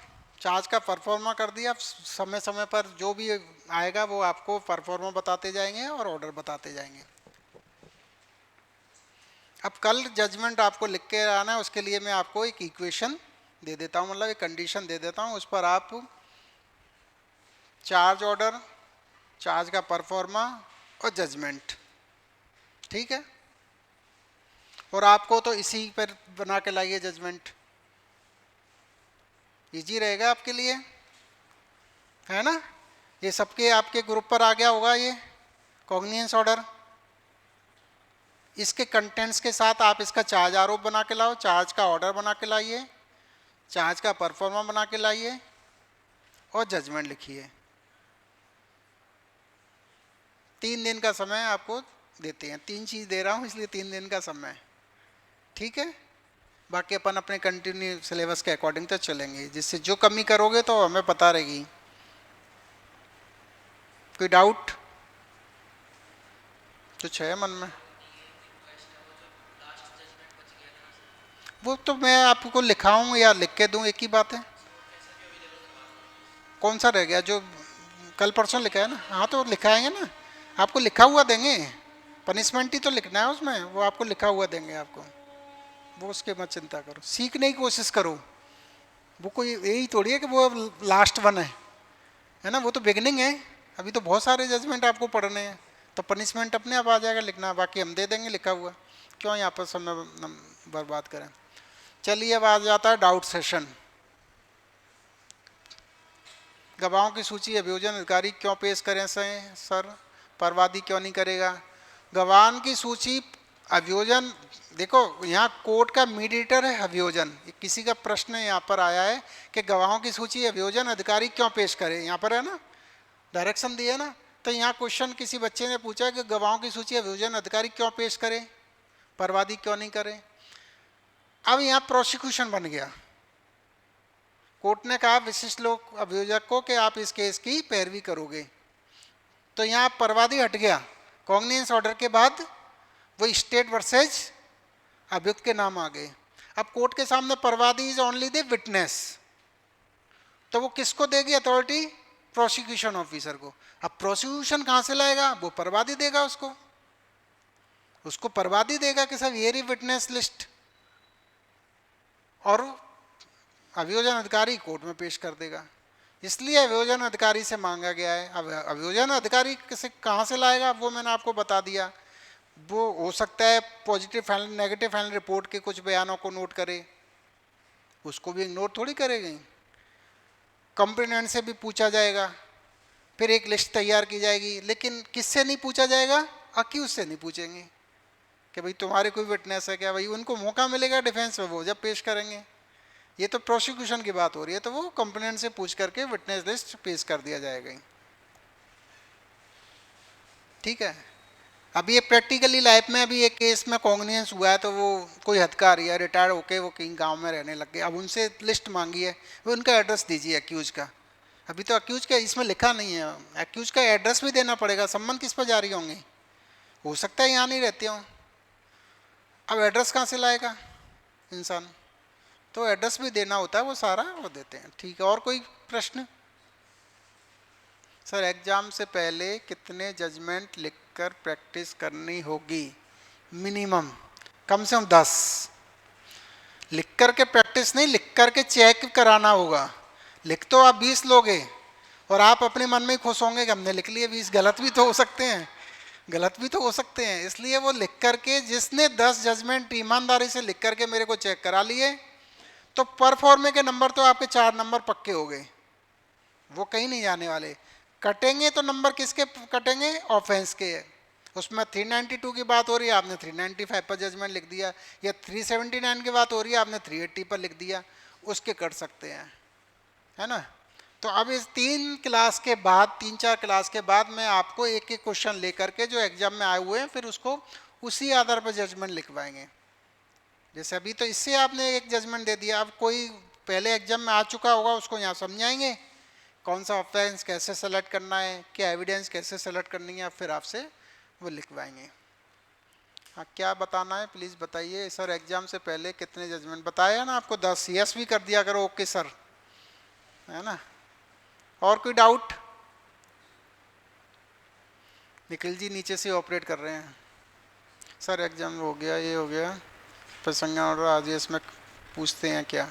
चार्ज का परफॉर्मा कर दिया। समय समय पर जो भी आएगा वो आपको परफॉर्मा बताते जाएंगे और ऑर्डर बताते जाएंगे। अब कल जजमेंट आपको लिख के आना है, उसके लिए मैं आपको एक इक्वेशन दे देता हूँ, मतलब एक कंडीशन दे देता हूँ, उस पर आप चार्ज ऑर्डर, चार्ज का परफॉर्मा और जजमेंट, ठीक है। और आपको तो इसी पर बना के लाइए जजमेंट, इजी रहेगा आपके लिए, है ना। ये सबके आपके ग्रुप पर आ गया होगा ये कॉग्निजेंस ऑर्डर। इसके कंटेंट्स के साथ आप इसका चार्ज आरोप बना के लाओ, चार्ज का ऑर्डर बना के लाइए, चार्ज का परफॉर्मा बना के लाइए और जजमेंट लिखिए। 3 दिन का समय आपको देते हैं, 3 चीज़ दे रहा हूँ इसलिए 3 दिन का समय, ठीक है। बाकी अपन अपने कंटिन्यू सिलेबस के अकॉर्डिंग तो चलेंगे, जिससे जो कमी करोगे तो हमें पता रहेगी। कोई डाउट कुछ है मन में? वो तो मैं आपको लिखाऊं या लिख के दूं, एक ही बात है। कौन सा रह गया जो कल परसों लिखा है ना? हाँ तो लिखाएंगे ना, आपको लिखा हुआ देंगे, पनिशमेंट ही तो लिखना है उसमें, वो आपको लिखा हुआ देंगे आपको, वो उसके मत चिंता करो, सीखने की कोशिश करो। वो कोई यही थोड़ी है कि वो लास्ट वन है ना, वो तो बिगनिंग है, अभी तो बहुत सारे जजमेंट आपको पढ़ने हैं, तो पनिशमेंट अपने आप आ जाएगा लिखना, बाकी हम दे देंगे लिखा हुआ, क्यों यहाँ पर समय बर्बाद करें। चलिए अब आ जाता है डाउट सेशन। गवाहों की सूची अभियोजन अधिकारी क्यों पेश करें सर, परवादी क्यों नहीं करेगा? गवाहों की सूची अभियोजन, देखो यहाँ कोर्ट का मीडिएटर है अभियोजन, किसी का प्रश्न यहाँ पर आया है कि गवाहों की सूची अभियोजन अधिकारी क्यों पेश करे, यहाँ पर है ना डायरेक्शन दिया है ना, तो यहाँ क्वेश्चन किसी बच्चे ने पूछा कि गवाहों की सूची अभियोजन अधिकारी क्यों पेश करे, परवादी क्यों नहीं करे। अब यहाँ प्रोसिक्यूशन बन गया, कोर्ट ने कहा विशिष्ट लोक अभियोजक को कि आप इस केस की पैरवी करोगे, तो यहाँ परवादी हट गया, कॉग्निजेंस ऑर्डर के बाद वो स्टेट वर्सेज अभियुक्त के नाम आ गए। अब कोर्ट के सामने परवादी इज ओनली द विटनेस, तो वो किसको देगी अथॉरिटी? प्रोसिक्यूशन ऑफिसर को। अब प्रोसिक्यूशन कहाँ से लाएगा? वो परवादी देगा, उसको परवादी देगा कि सर ये रही विटनेस लिस्ट, और अभियोजन अधिकारी कोर्ट में पेश कर देगा, इसलिए अभियोजन अधिकारी से मांगा गया है। अब अभियोजन अधिकारी किसे कहाँ से लाएगा वो मैंने आपको बता दिया, वो हो सकता है positive final negative final report के कुछ बयानों को नोट करे, उसको भी इग्नोर थोड़ी करेगी, कंप्लेनेंट से भी पूछा जाएगा, फिर एक लिस्ट तैयार की जाएगी, लेकिन किससे नहीं पूछा जाएगा? अक्यूज से नहीं पूछेंगे कि भाई तुम्हारे कोई विटनेस है क्या, भाई उनको मौका मिलेगा डिफेंस में, वो जब पेश करेंगे। ये तो प्रोसिक्यूशन की बात हो रही है, तो वो कंप्लेनेंट से पूछ करके विटनेस लिस्ट पेश कर दिया जाएगा, ठीक है। अभी ये प्रैक्टिकली लाइफ में अभी एक केस में कॉग्निजेंस हुआ है, तो वो कोई हथकारी है रिटायर्ड होके वो कहीं गांव में रहने लग गए, अब उनसे लिस्ट मांगी है, वो उनका एड्रेस दीजिए अक्यूज का। अभी तो अक्यूज का इसमें लिखा नहीं है, अक्यूज का एड्रेस भी देना पड़ेगा, सम्मन किस पर जारी होंगे, हो सकता है यहाँ नहीं रहते हो, अब एड्रेस कहाँ से लाएगा इंसान, तो एड्रेस भी देना होता है, वो सारा वो देते हैं, ठीक है। और कोई प्रश्न? सर एग्जाम से पहले कितने जजमेंट लिखकर प्रैक्टिस करनी होगी? मिनिमम कम से कम 10 लिख कर के प्रैक्टिस नहीं, लिख कर के चेक कराना होगा। लिख तो आप 20 लोगे और आप अपने मन में ही खुश होंगे कि हमने लिख लिए 20, गलत भी तो हो सकते हैं, गलत भी तो हो सकते हैं, इसलिए वो लिख करके जिसने 10 जजमेंट ईमानदारी से लिख करके मेरे को चेक करा लिए, तो परफॉर्मे के नंबर तो आपके 4 नंबर पक्के हो गए, वो कहीं नहीं जाने वाले। कटेंगे तो नंबर किसके कटेंगे? ऑफेंस के, उसमें 392 की बात हो रही है, आपने 395 पर जजमेंट लिख दिया, या 379 की बात हो रही है, आपने 380 पर लिख दिया, उसके कट सकते हैं, है ना। तो अब इस 3 क्लास के बाद 3-4 क्लास के बाद मैं आपको एक एक क्वेश्चन लेकर के जो एग्जाम में आए हुए हैं, फिर उसको उसी आधार पर जजमेंट लिखवाएंगे। जैसे अभी तो इससे आपने एक जजमेंट दे दिया, अब कोई पहले एग्जाम में आ चुका होगा उसको यहाँ समझाएंगे कौन सा ऑफेंस कैसे सेलेक्ट करना है, क्या एविडेंस कैसे सेलेक्ट करनी है, फिर आपसे वो लिखवाएंगे। हाँ, क्या बताना है प्लीज़ बताइए सर। एग्जाम से पहले कितने जजमेंट बताया ना आपको? 10। यस भी कर दिया करो, ओके सर, है ना। और कोई डाउट? निखिल जी नीचे से ऑपरेट कर रहे हैं। सर एग्जाम हो गया, ये हो गया, प्रसंज्ञान ऑर्डर आरजेएस में पूछते हैं क्या?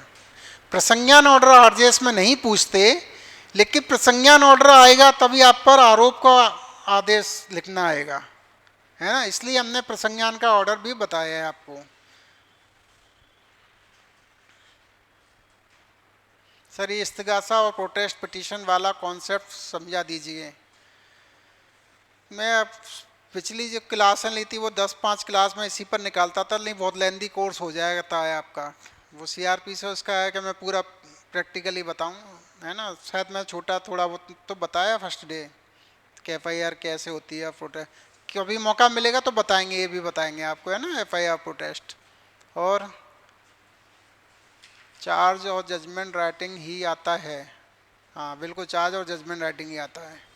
प्रसंज्ञान ऑर्डर आरजेएस में नहीं पूछते, लेकिन प्रसंज्ञान ऑर्डर आएगा तभी आप पर आरोप का आदेश लिखना आएगा, है ना। इसलिए हमने प्रसंज्ञान का ऑर्डर भी बताया है आपको। सर ये इस्तिगासा और प्रोटेस्ट पिटीशन वाला कॉन्सेप्ट समझा दीजिए। मैं अब पिछली जो क्लासें ली थी वो 10-5 क्लास में इसी पर निकालता था, नहीं बहुत लेंदी कोर्स हो जाएगा है आपका। वो सीआरपी से उसका है कि मैं पूरा प्रैक्टिकली बताऊं, है ना। शायद मैं छोटा थोड़ा वो तो बताया फर्स्ट डे कि एफआईआर कैसे होती है, प्रोटेस्ट कभी मौका मिलेगा तो बताएंगे, ये भी बताएंगे आपको, है ना, एफआईआर प्रोटेस्ट। और चार्ज और जजमेंट राइटिंग ही आता है। हाँ बिल्कुल, चार्ज और जजमेंट राइटिंग ही आता है।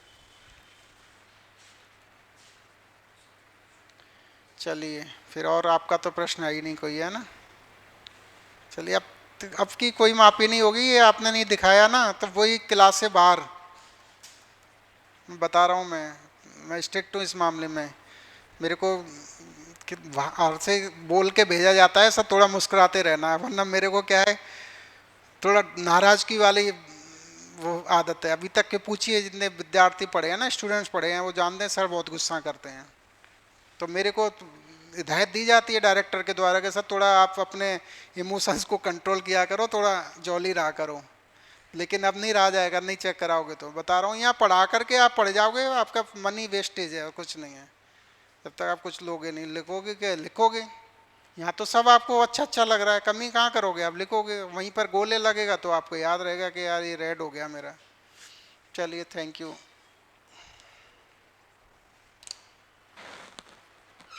चलिए फिर, और आपका तो प्रश्न है ही नहीं कोई, है ना। चलिए अब की कोई माफी नहीं होगी, ये आपने नहीं दिखाया ना तो वही क्लास से बाहर। बता रहा हूँ मैं स्ट्रिक्ट हूँ इस मामले में। मेरे को बाहर से बोल के भेजा जाता है सब, थोड़ा मुस्कुराते रहना है, वरना मेरे को क्या है थोड़ा नाराजगी वाली वो आदत है। अभी तक के पूछिए जितने विद्यार्थी पढ़े हैं ना, स्टूडेंट्स पढ़े हैं, वो जानते हैं सर बहुत गुस्सा करते हैं। तो मेरे को हिदायत दी जाती है डायरेक्टर के द्वारा कि सर थोड़ा आप अपने इमोशंस को कंट्रोल किया करो, थोड़ा जॉली रहा करो। लेकिन अब नहीं रहा जाएगा, नहीं चेक कराओगे तो। बता रहा हूँ यहाँ पढ़ा करके आप पढ़ जाओगे, आपका मनी वेस्टेज है और कुछ नहीं है। जब तक आप कुछ लोगे नहीं, लिखोगे क्या लिखोगे। यहाँ तो सब आपको अच्छा अच्छा लग रहा है, कमी कहाँ करोगे आप, लिखोगे। वहीं पर गोले लगेगा तो आपको याद रहेगा कि यार ये रेड हो गया मेरा। चलिए थैंक यू।